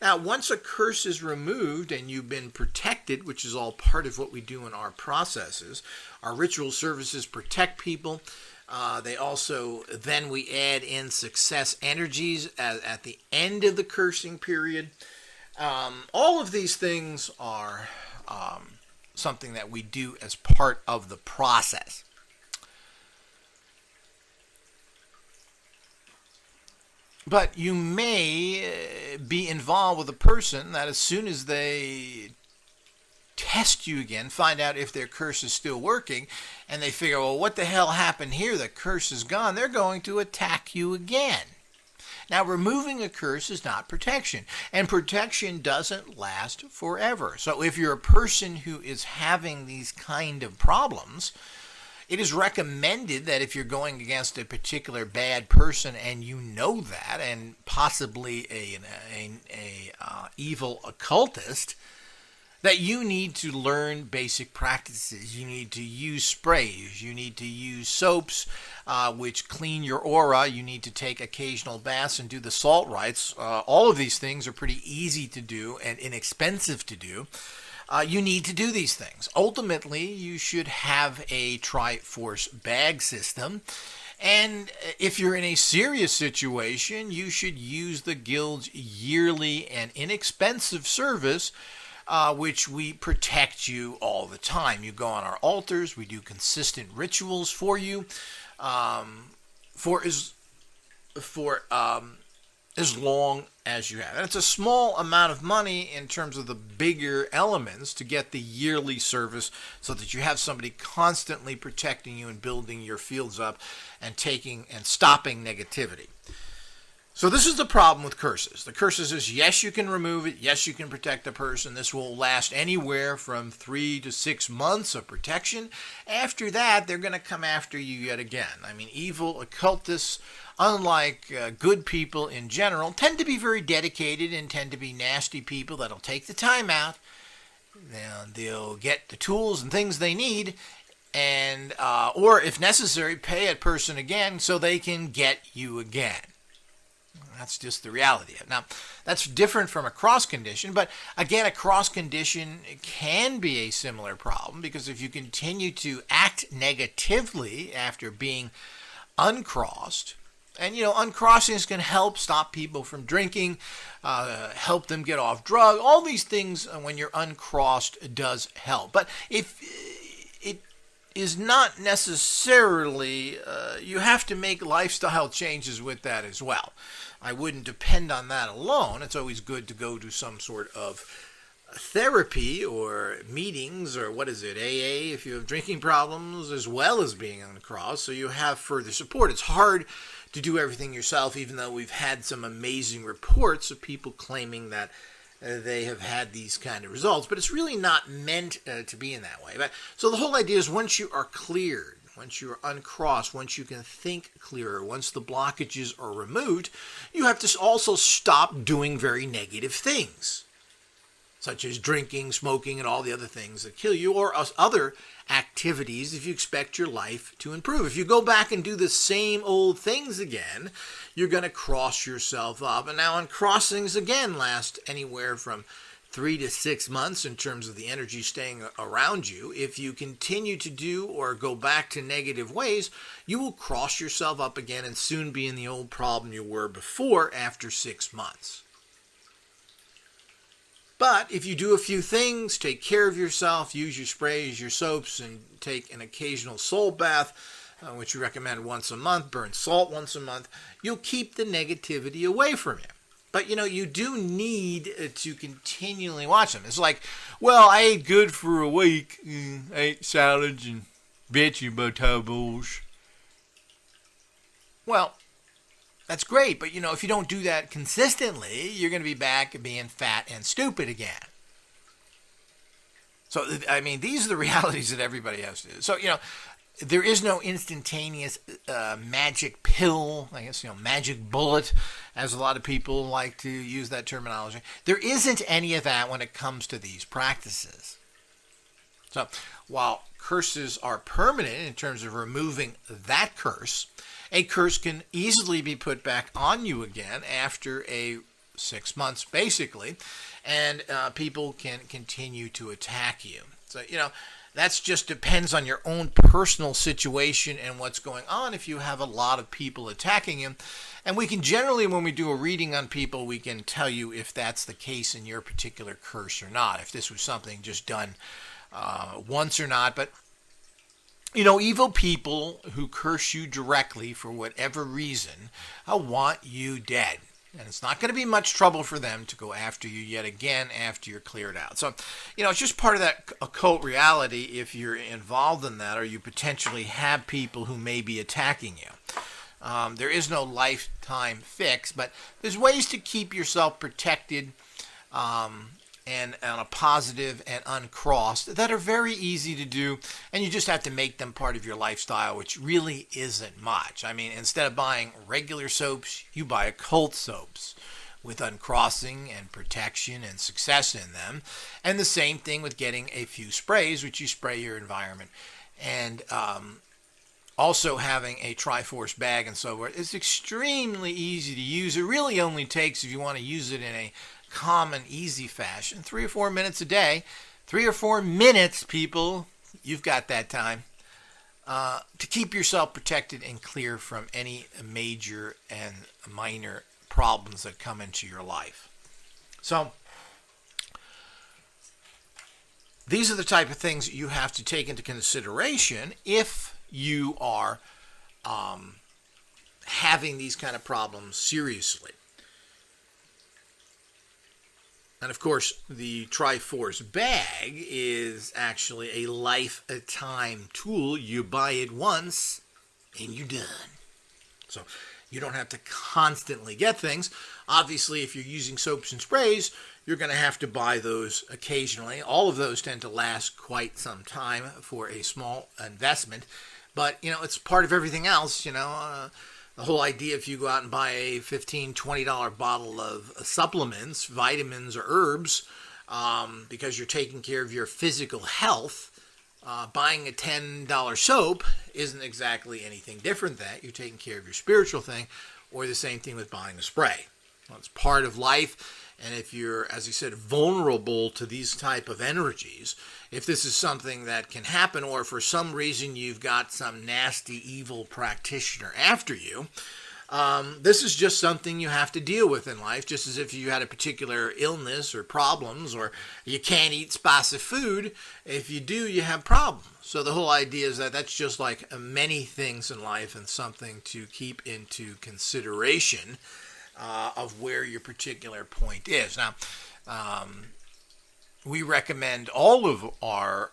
Now, once a curse is removed and you've been protected, which is all part of what we do in our processes, our ritual services protect people. They also, then we add in success energies at the end of the cursing period. All of these things are something that we do as part of the process. But you may be involved with a person that as soon as they test you again, find out if their curse is still working, and they figure, well, what the hell happened here? The curse is gone. They're going to attack you again. Now, removing a curse is not protection, and protection doesn't last forever. So if you're a person who is having these kind of problems, it is recommended that if you're going against a particular bad person and you know that, and possibly an evil occultist, that you need to learn basic practices. You need to use sprays. You need to use soaps which clean your aura. You need to take occasional baths and do the salt rites. All of these things are pretty easy to do and inexpensive to do. You need to do these things. Ultimately, you should have a Triforce bag system. And if you're in a serious situation, you should use the Guild's yearly and inexpensive service, which we protect you all the time. You go on our altars. We do consistent rituals for you for as long as you have. And it's a small amount of money in terms of the bigger elements to get the yearly service so that you have somebody constantly protecting you and building your fields up and taking and stopping negativity. So this is the problem with curses. The curses is, yes, you can remove it. Yes, you can protect the person. This will last anywhere from 3 to 6 months of protection. After that, they're going to come after you yet again. I mean, evil occultists, unlike good people in general, tend to be very dedicated and tend to be nasty people that'll take the time out. They'll get the tools and things they need, and or if necessary, pay a person again so they can get you again. That's just the reality of it. Now, that's different from a cross condition, but again, a cross condition can be a similar problem, because if you continue to act negatively after being uncrossed, And, uncrossing is going to help stop people from drinking, help them get off drugs. All these things, when you're uncrossed, does help. But if it is not necessarily, you have to make lifestyle changes with that as well. I wouldn't depend on that alone. It's always good to go to some sort of therapy or meetings or AA if you have drinking problems, as well as being uncrossed, so you have further support. It's hard to do everything yourself, even though we've had some amazing reports of people claiming that they have had these kind of results, but it's really not meant to be in that way. So the whole idea is once you are cleared, once you are uncrossed, once you can think clearer, once the blockages are removed, you have to also stop doing very negative things, such as drinking, smoking, and all the other things that kill you, or other activities if you expect your life to improve. If you go back and do the same old things again, you're going to cross yourself up. And now uncrossings, again, last anywhere from 3 to 6 months in terms of the energy staying around you. If you continue to do or go back to negative ways, you will cross yourself up again and soon be in the old problem you were before after 6 months. But if you do a few things, take care of yourself, use your sprays, your soaps, and take an occasional salt bath, which we recommend once a month, burn salt once a month, you'll keep the negativity away from you. But, you do need to continually watch them. It's like, well, I ate good for a week. I ate salads and vegetables. Well, that's great, but if you don't do that consistently, you're going to be back being fat and stupid again. So, these are the realities that everybody has to do. So, there is no instantaneous magic pill, magic bullet, as a lot of people like to use that terminology. There isn't any of that when it comes to these practices. So, while curses are permanent in terms of removing that curse, a curse can easily be put back on you again after 6 months, basically, and people can continue to attack you. So, that just depends on your own personal situation and what's going on if you have a lot of people attacking you. And we can generally, when we do a reading on people, we can tell you if that's the case in your particular curse or not, if this was something just done once or not. But evil people who curse you directly for whatever reason want you dead. And it's not going to be much trouble for them to go after you yet again after you're cleared out. So, it's just part of that occult reality if you're involved in that, or you potentially have people who may be attacking you. There is no lifetime fix, but there's ways to keep yourself protected and on a positive and uncrossed that are very easy to do, and you just have to make them part of your lifestyle, which really isn't much. Instead of buying regular soaps, you buy occult soaps with uncrossing and protection and success in them. And the same thing with getting a few sprays, which you spray your environment. And also having a Triforce bag and so forth. It's extremely easy to use. It really only takes, if you want to use it in a common, easy fashion, 3 or 4 minutes a day. 3 or 4 minutes, people. You've got that time to keep yourself protected and clear from any major and minor problems that come into your life. So, these are the type of things you have to take into consideration if you are having these kind of problems seriously. And of course, the Triforce bag is actually a lifetime tool. You buy it once and you're done. So you don't have to constantly get things. Obviously, if you're using soaps and sprays, you're going to have to buy those occasionally. All of those tend to last quite some time for a small investment. But, it's part of everything else, the whole idea, if you go out and buy a $15, $20 bottle of supplements, vitamins, or herbs, because you're taking care of your physical health, buying a $10 soap isn't exactly anything different than that. You're taking care of your spiritual thing, or the same thing with buying a spray. Well, it's part of life. And if you're, as I said, vulnerable to these type of energies, if this is something that can happen, or for some reason you've got some nasty, evil practitioner after you, This is just something you have to deal with in life, just as if you had a particular illness or problems, or you can't eat spicy food. If you do, you have problems. So the whole idea is that that's just like many things in life, and something to keep into consideration of where your particular point is. Now, we recommend all of our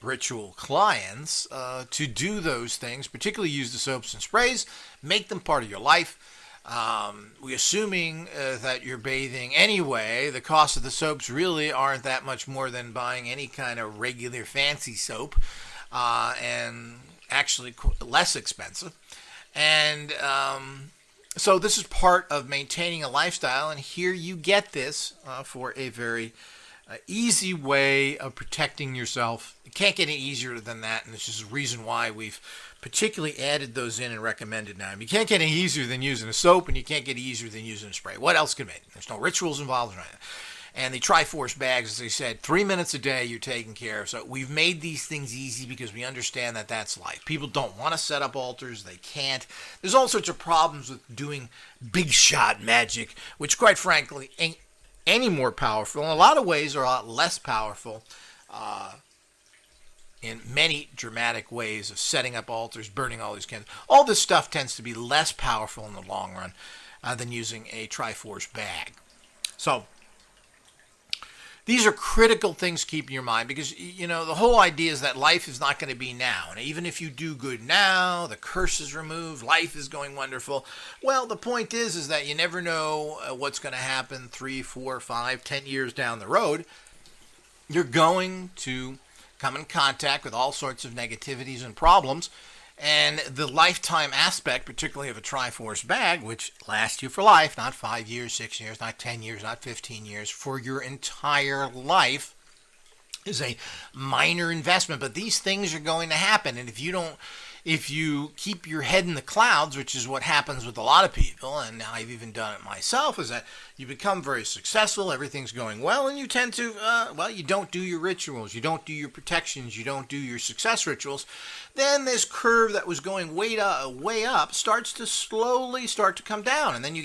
ritual clients to do those things, particularly use the soaps and sprays, make them part of your life. We assuming that you're bathing anyway, the cost of the soaps really aren't that much more than buying any kind of regular fancy soap, and actually less expensive. And so this is part of maintaining a lifestyle, and here you get this for a very easy way of protecting yourself. It can't get any easier than that, and it's just a reason why we've particularly added those in and recommended now. You can't get any easier than using a soap, and you can't get easier than using a spray. What else can be? There's no rituals involved. And the Triforce bags, as I said, 3 minutes a day you're taking care of. So we've made these things easy because we understand that that's life. People don't want to set up altars. They can't. There's all sorts of problems with doing big shot magic, which quite frankly ain't any more powerful. In a lot of ways are a lot less powerful in many dramatic ways of setting up altars, burning all these candles. All this stuff tends to be less powerful in the long run than using a Triforce bag. So these are critical things to keep in your mind, because, you know, the whole idea is that life is not going to be now. And even if you do good now, the curse is removed, life is going wonderful. Well, the point is that you never know what's going to happen 3, 4, 5, 10 years down the road. You're going to come in contact with all sorts of negativities and problems. And the lifetime aspect, particularly of a Triforce bag, which lasts you for life, not 5 years, 6 years, not 10 years, not 15 years, for your entire life, is a minor investment. But these things are going to happen. And if you keep your head in the clouds, which is what happens with a lot of people, and I've even done it myself, is that you become very successful, everything's going well, and you tend to, you don't do your rituals, you don't do your protections, you don't do your success rituals. Then this curve that was going way up starts to slowly start to come down, and then you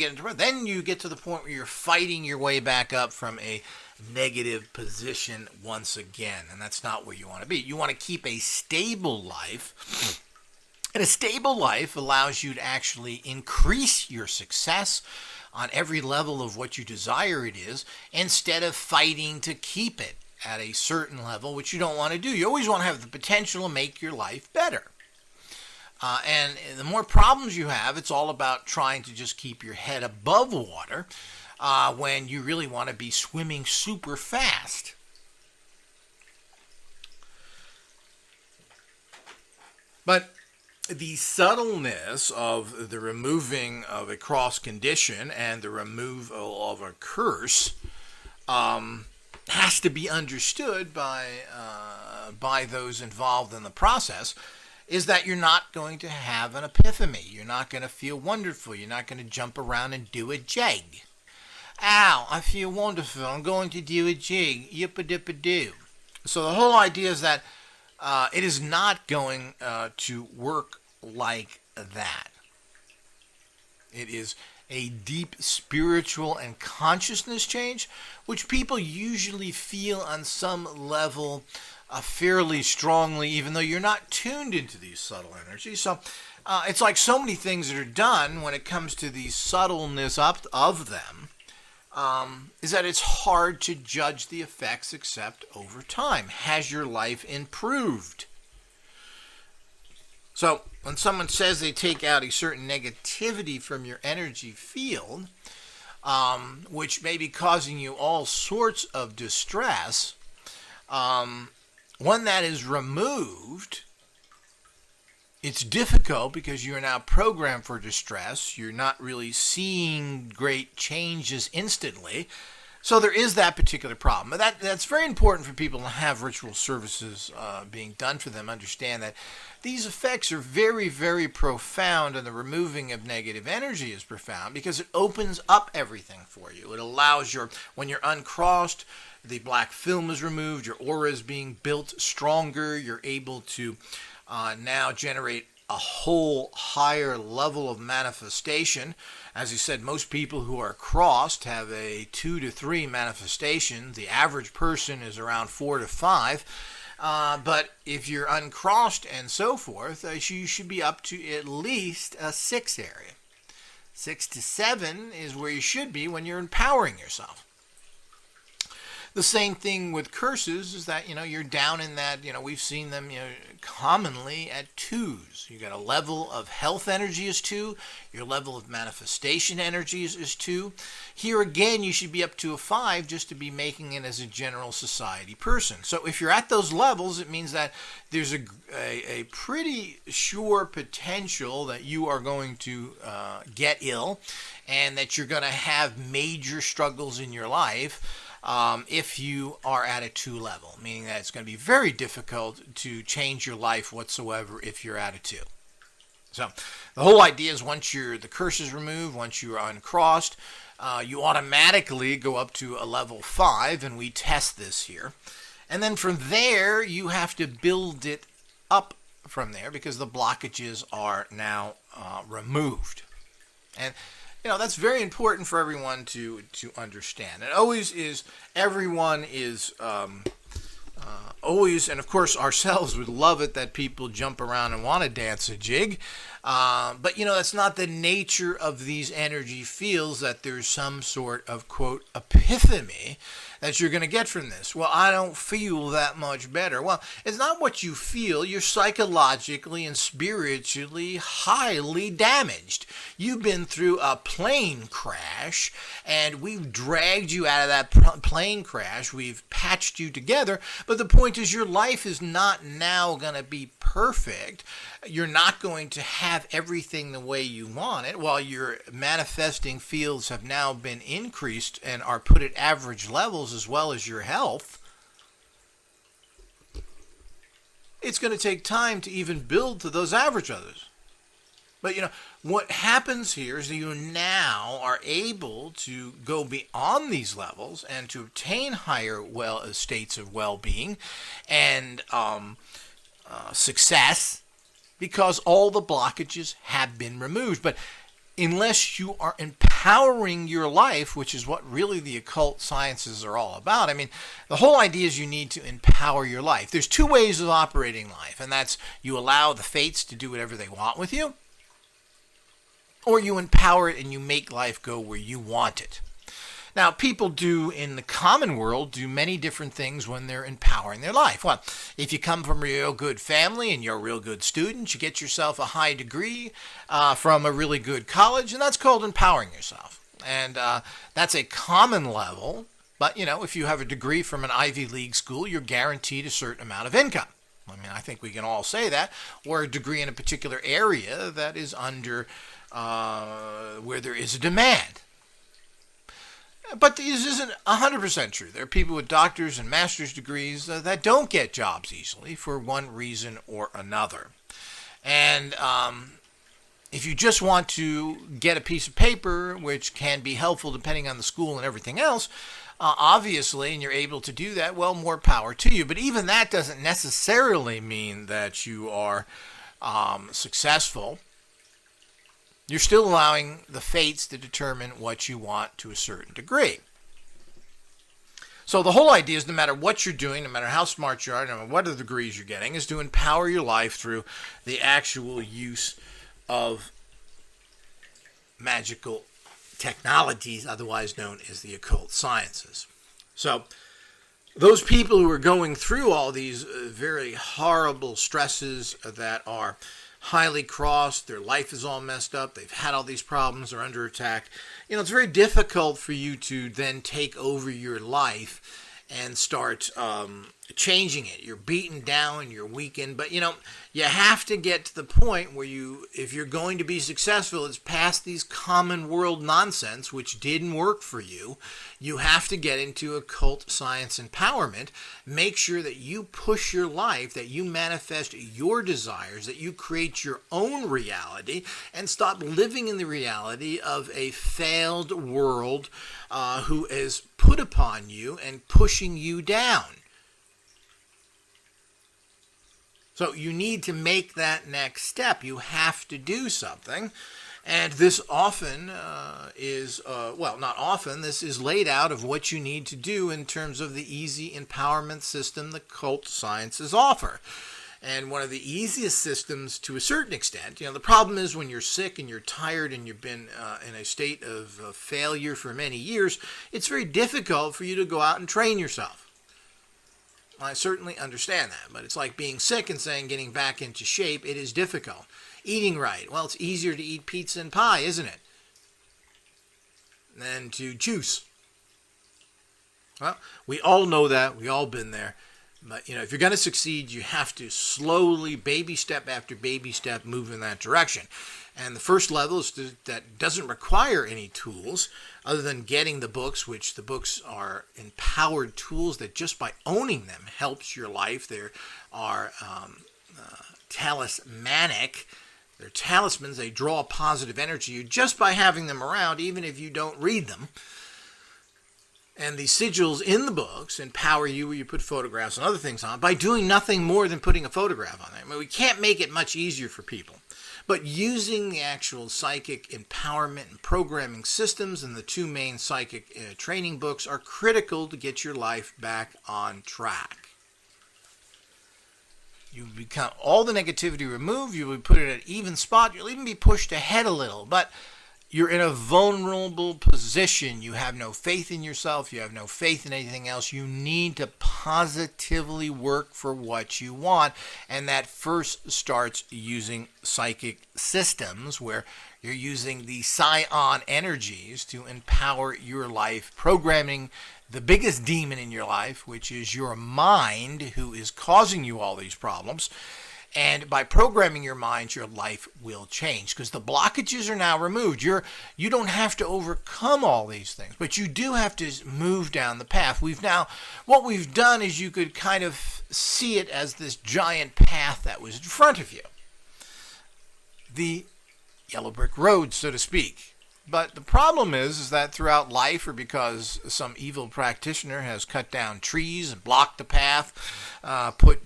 get to the point where you're fighting your way back up from a negative position once again, and that's not where you want to be. You want to keep a stable life. And a stable life allows you to actually increase your success on every level of what you desire it is, instead of fighting to keep it at a certain level, which you don't want to do. You always want to have the potential to make your life better. And the more problems you have, it's all about trying to just keep your head above water when you really want to be swimming super fast. But the subtleness of the removing of a cross condition and the removal of a curse has to be understood by those involved in the process, is that you're not going to have an epiphany. You're not going to feel wonderful. You're not going to jump around and do a jig. Ow, I feel wonderful. I'm going to do a jig. Yippa-dippa-doo. So the whole idea is that it is not going to work like that. It is a deep spiritual and consciousness change, which people usually feel on some level fairly strongly, even though you're not tuned into these subtle energies. So it's like so many things that are done when it comes to the subtleness of them, is that it's hard to judge the effects except over time. Has your life improved? So when someone says they take out a certain negativity from your energy field, which may be causing you all sorts of distress, when that is removed, it's difficult because you're now programmed for distress. You're not really seeing great changes instantly. So there is that particular problem. But that's very important for people to have ritual services being done for them. Understand that these effects are very, very profound, and the removing of negative energy is profound because it opens up everything for you. It allows when you're uncrossed, the black film is removed, your aura is being built stronger, you're able to now generate a whole higher level of manifestation. As you said, most people who are crossed have a 2 to 3 manifestation. The average person is around 4 to 5. But if you're uncrossed and so forth, you should be up to at least a 6 area. 6 to 7 is where you should be when you're empowering yourself. The same thing with curses is that, you're down in that, we've seen them, commonly at 2s. You got a level of health energy is 2. Your level of manifestation energy is 2. Here again, you should be up to a 5 just to be making it as a general society person. So if you're at those levels, it means that there's a pretty sure potential that you are going to get ill and that you're going to have major struggles in your life. If you are at a 2 level, meaning that it's going to be very difficult to change your life whatsoever if you're at a 2. So the whole idea is once the curse is removed, once you are uncrossed, you automatically go up to a level 5, and we test this here. And then from there, you have to build it up from there because the blockages are now removed. And that's very important for everyone to understand. It always is, everyone is always, and of course ourselves would love it that people jump around and want to dance a jig. But that's not the nature of these energy fields, that there's some sort of, quote, epiphany that you're going to get from this. Well, I don't feel that much better. Well, it's not what you feel. You're psychologically and spiritually highly damaged. You've been through a plane crash, and we've dragged you out of that plane crash. We've patched you together. But the point is, your life is not now going to be perfect. You're not going to have everything the way you want it. While your manifesting fields have now been increased and are put at average levels, as well as your health, it's going to take time to even build to those average others. But what happens here is that you now are able to go beyond these levels and to obtain higher states of well-being and success, because all the blockages have been removed. But unless you are empowering your life, which is what really the occult sciences are all about. I mean, the whole idea is you need to empower your life. There's 2 ways of operating life, and that's you allow the fates to do whatever they want with you, or you empower it and you make life go where you want it. Now, people do, in the common world, do many different things when they're empowering their life. Well, if you come from a real good family and you're a real good student, you get yourself a high degree from a really good college, and that's called empowering yourself. And that's a common level. But, if you have a degree from an Ivy League school, you're guaranteed a certain amount of income. I mean, I think we can all say that. Or a degree in a particular area that is under where there is a demand. But this isn't 100% true. There are people with doctors and master's degrees that don't get jobs easily for one reason or another. And if you just want to get a piece of paper, which can be helpful depending on the school and everything else, obviously, and you're able to do that, well, more power to you. But even that doesn't necessarily mean that you are successful. You're still allowing the fates to determine what you want to a certain degree. So the whole idea is no matter what you're doing, no matter how smart you are, no matter what other degrees you're getting, is to empower your life through the actual use of magical technologies, otherwise known as the occult sciences. So those people who are going through all these very horrible stresses that are highly crossed, their life is all messed up, they've had all these problems, they're under attack. It's very difficult for you to then take over your life and start changing it. You're beaten down, you're weakened, but you have to get to the point where if you're going to be successful, it's past these common world nonsense, which didn't work for you. You have to get into occult science empowerment. Make sure that you push your life, that you manifest your desires, that you create your own reality, and stop living in the reality of a failed world who is put upon you and pushing you down. So you need to make that next step. You have to do something. And this often not often, this is laid out of what you need to do in terms of the easy empowerment system the occult sciences offer. And one of the easiest systems to a certain extent, the problem is when you're sick and you're tired and you've been in a state of failure for many years, it's very difficult for you to go out and train yourself. I certainly understand that, but it's like being sick and saying getting back into shape, it is difficult. Eating right, well, it's easier to eat pizza and pie, isn't it? Than to juice. Well, we all know that, we all been there. But, if you're going to succeed, you have to slowly, baby step after baby step, move in that direction. And the first level is that doesn't require any tools other than getting the books, which the books are empowered tools that just by owning them helps your life. There are talismanic. They're talismans. They draw positive energy just by having them around, even if you don't read them. And the sigils in the books empower you where you put photographs and other things on by doing nothing more than putting a photograph on there. I mean, we can't make it much easier for people. But using the actual psychic empowerment and programming systems and the two main psychic training books are critical to get your life back on track. You become all the negativity removed, you will put it at an even spot, you'll even be pushed ahead a little, but you're in a vulnerable position. You have no faith in yourself. You have no faith in anything else. You need to positively work for what you want. And that first starts using psychic systems where you're using the psion energies to empower your life, programming the biggest demon in your life, which is your mind, who is causing you all these problems. And by programming your mind, your life will change because the blockages are now removed. You don't have to overcome all these things, but you do have to move down the path. What we've done is you could kind of see it as this giant path that was in front of you. The yellow brick road, so to speak. But the problem is that throughout life, or because some evil practitioner has cut down trees and blocked the path, put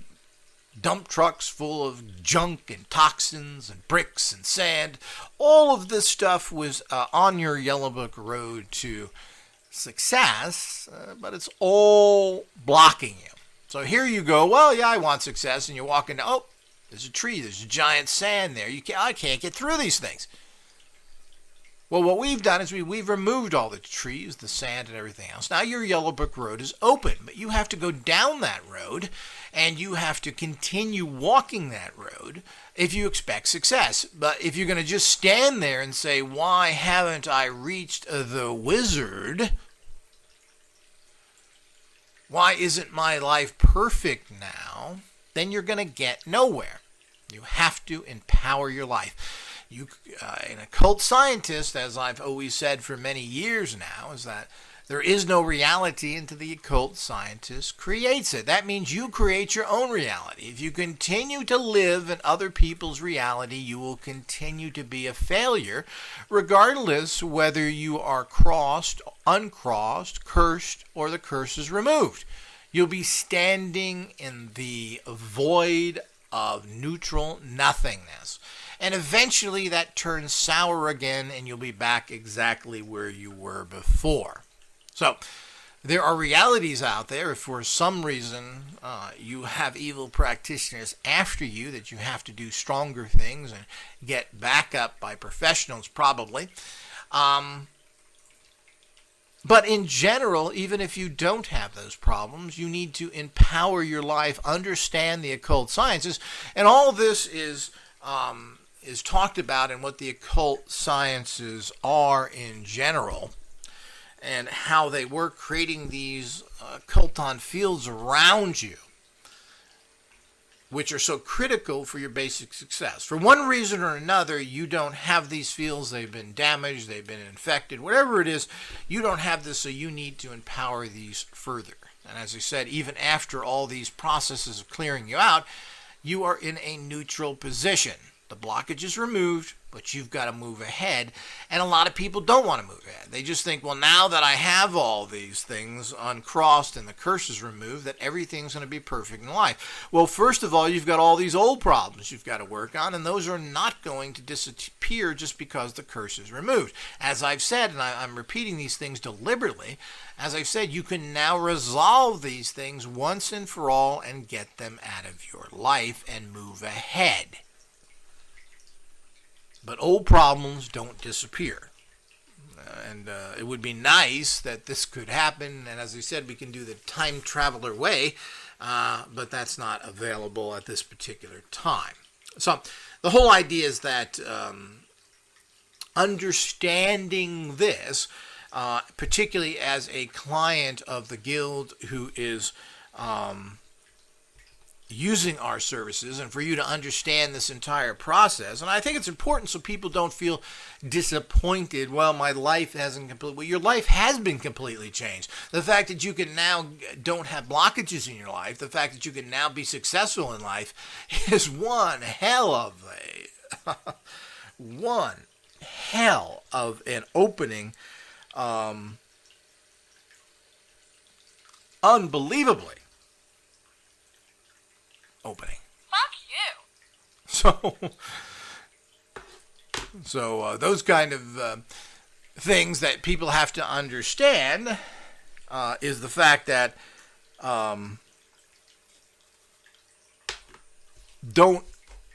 dump trucks full of junk and toxins and bricks and sand. All of this stuff was on your Yellow Book road to success, but it's all blocking you. So here you go, well, yeah, I want success, and you walk into, oh, there's a tree, there's a giant sand there. I can't get through these things. Well, what we've done is we've removed all the trees, the sand, and everything else. Now your Yellow Book road is open, but you have to go down that road, and you have to continue walking that road if you expect success. But if you're going to just stand there and say, why haven't I reached the wizard? Why isn't my life perfect now? Then you're going to get nowhere. You have to empower your life. An occult scientist, as I've always said for many years now, is that there is no reality until the occult scientist creates it. That means you create your own reality. If you continue to live in other people's reality, you will continue to be a failure, regardless whether you are crossed, uncrossed, cursed, or the curse is removed. You'll be standing in the void of neutral nothingness. And eventually that turns sour again, and you'll be back exactly where you were before. So there are realities out there. If for some reason you have evil practitioners after you, that you have to do stronger things and get back up by professionals probably. But in general, even if you don't have those problems, you need to empower your life, understand the occult sciences, and all this is talked about in what the occult sciences are in general, and how they work, creating these occulton fields around you, which are so critical for your basic success. For one reason or another, you don't have these fields. They've been damaged, they've been infected, whatever it is, you don't have this, so you need to empower these further. And as I said, even after all these processes of clearing you out, you are in a neutral position. The blockage is removed, but you've got to move ahead. And a lot of people don't want to move ahead. They just think, well, now that I have all these things uncrossed and the curse is removed, that everything's going to be perfect in life. Well, first of all, you've got all these old problems you've got to work on, and those are not going to disappear just because the curse is removed. As I've said, and I'm repeating these things deliberately, as I've said, you can now resolve these things once and for all and get them out of your life and move ahead. But old problems don't disappear. And it would be nice that this could happen. And as I said, we can do the time traveler way, but that's not available at this particular time. So the whole idea is that understanding this, particularly as a client of the guild who is using our services, and for you to understand this entire process. And I think it's important so people don't feel disappointed. Well, my life hasn't completely. Well, your life has been completely changed. The fact that you can now don't have blockages in your life, the fact that you can now be successful in life, is one hell of an opening, unbelievably opening. Fuck you. So those kind of things that people have to understand is the fact that don't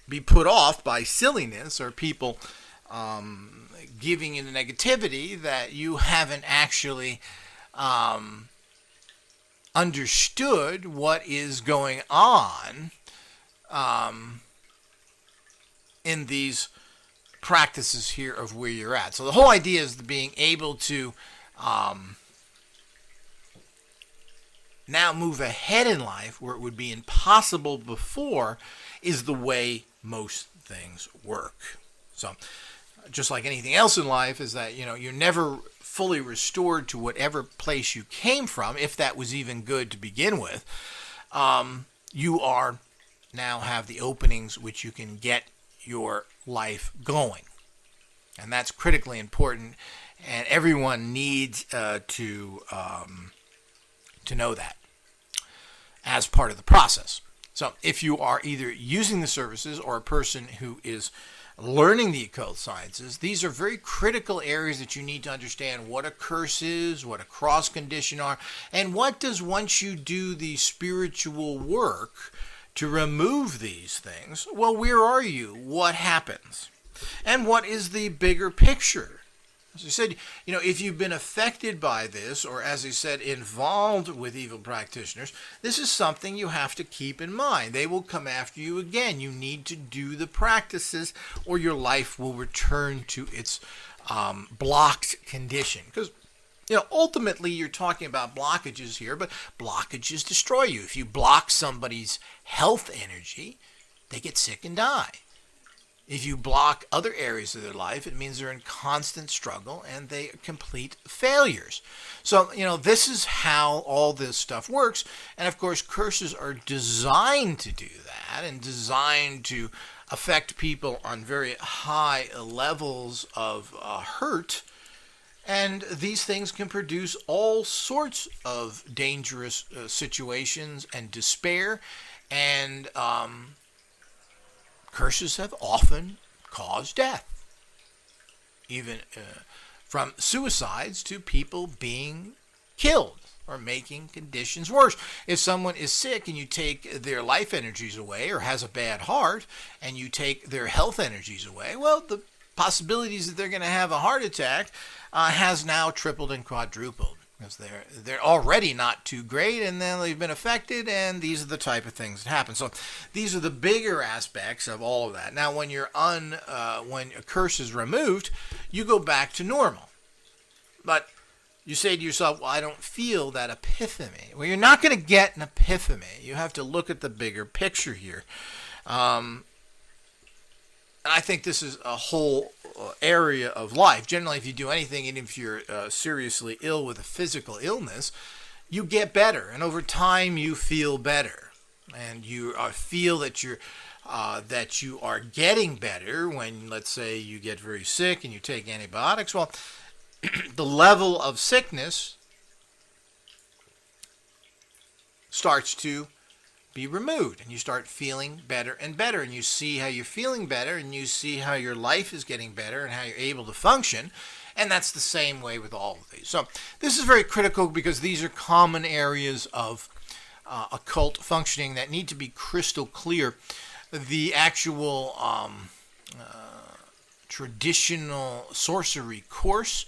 be put off by silliness or people giving you the negativity that you haven't actually understood what is going on in these practices here of where you're at. So the whole idea is being able to now move ahead in life where it would be impossible before is the way most things work. So just like anything else in life is that, you're never fully restored to whatever place you came from, if that was even good to begin with. You are now have the openings which you can get your life going. And that's critically important, and everyone needs to know that as part of the process. So if you are either using the services or a person who is learning the occult sciences, these are very critical areas that you need to understand what a curse is, what a cross condition are, and what does, once you do the spiritual work to remove these things, well, where are you? What happens? And what is the bigger picture? As I said, if you've been affected by this, or as I said, involved with evil practitioners, this is something you have to keep in mind. They will come after you again. You need to do the practices, or your life will return to its blocked condition. Because, ultimately you're talking about blockages here, but blockages destroy you. If you block somebody's health energy, they get sick and die. If you block other areas of their life, it means they're in constant struggle and they are complete failures. So, this is how all this stuff works. And of course, curses are designed to do that and designed to affect people on very high levels of hurt. And these things can produce all sorts of dangerous situations and despair. And curses have often caused death, even from suicides to people being killed or making conditions worse. If someone is sick and you take their life energies away, or has a bad heart and you take their health energies away, well, the possibilities that they're going to have a heart attack has now tripled and quadrupled. Because they're already not too great, and then they've been affected, and these are the type of things that happen. So these are the bigger aspects of all of that. Now, when when a curse is removed, you go back to normal. But you say to yourself, well, I don't feel that epiphany. Well, you're not going to get an epiphany. You have to look at the bigger picture here. And I think this is a whole area of life. Generally, if you do anything, even if you're seriously ill with a physical illness, you get better. And over time, you feel better. and you feel that you are getting better when, let's say, you get very sick and you take antibiotics. Well, the level of sickness starts to be removed, and you start feeling better and better, and you see how you're feeling better, and you see how your life is getting better and how you're able to function. And that's the same way with all of these. So this is very critical because these are common areas of occult functioning that need to be crystal clear. The actual traditional sorcery course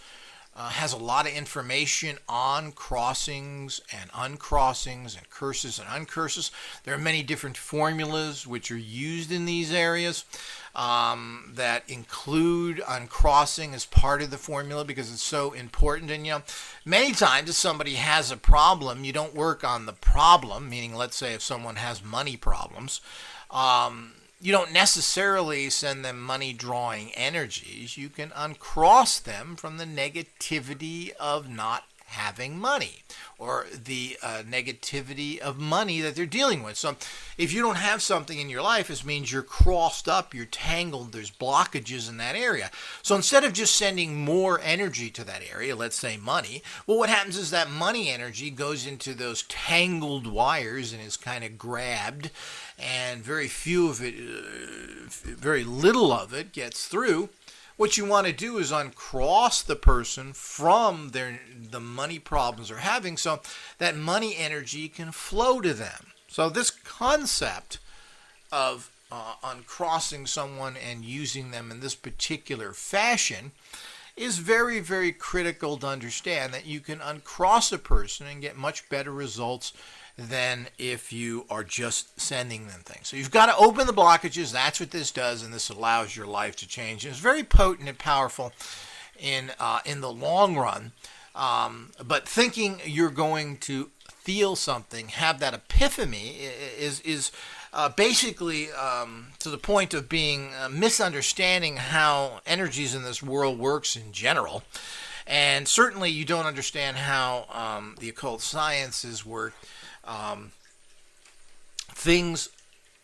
has a lot of information on crossings and uncrossings and curses and uncurses. There are many different formulas which are used in these areas that include uncrossing as part of the formula because it's so important. And, many times if somebody has a problem, you don't work on the problem, meaning, let's say, if someone has money problems, you don't necessarily send them money drawing energies. You can uncross them from the negativity of not having money or the negativity of money that they're dealing with. So if you don't have something in your life, it means you're crossed up, you're tangled, there's blockages in that area. So instead of just sending more energy to that area, let's say money, well, what happens is that money energy goes into those tangled wires and is kind of grabbed, and very little of it gets through. What you want to do is uncross the person from the money problems they're having so that money energy can flow to them. So this concept of uncrossing someone and using them in this particular fashion is very, very critical to understand, that you can uncross a person and get much better results than if you are just sending them things. So you've got to open the blockages. That's what this does, and this allows your life to change. And it's very potent and powerful in the long run. But thinking you're going to feel something, have that epiphany, is basically to the point of being misunderstanding how energies in this world works in general. And certainly you don't understand how the occult sciences work. Things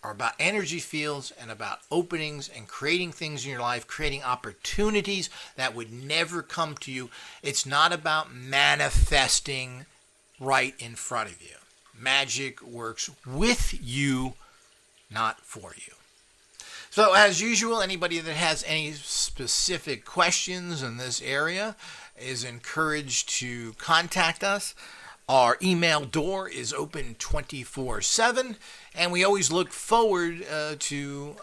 are about energy fields and about openings and creating things in your life, creating opportunities that would never come to you. It's not about manifesting right in front of you. Magic works with you, not for you. So as usual, anybody that has any specific questions in this area is encouraged to contact us. Our email door is open 24/7, and we always look forward to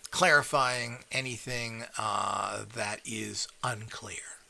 clarifying anything that is unclear.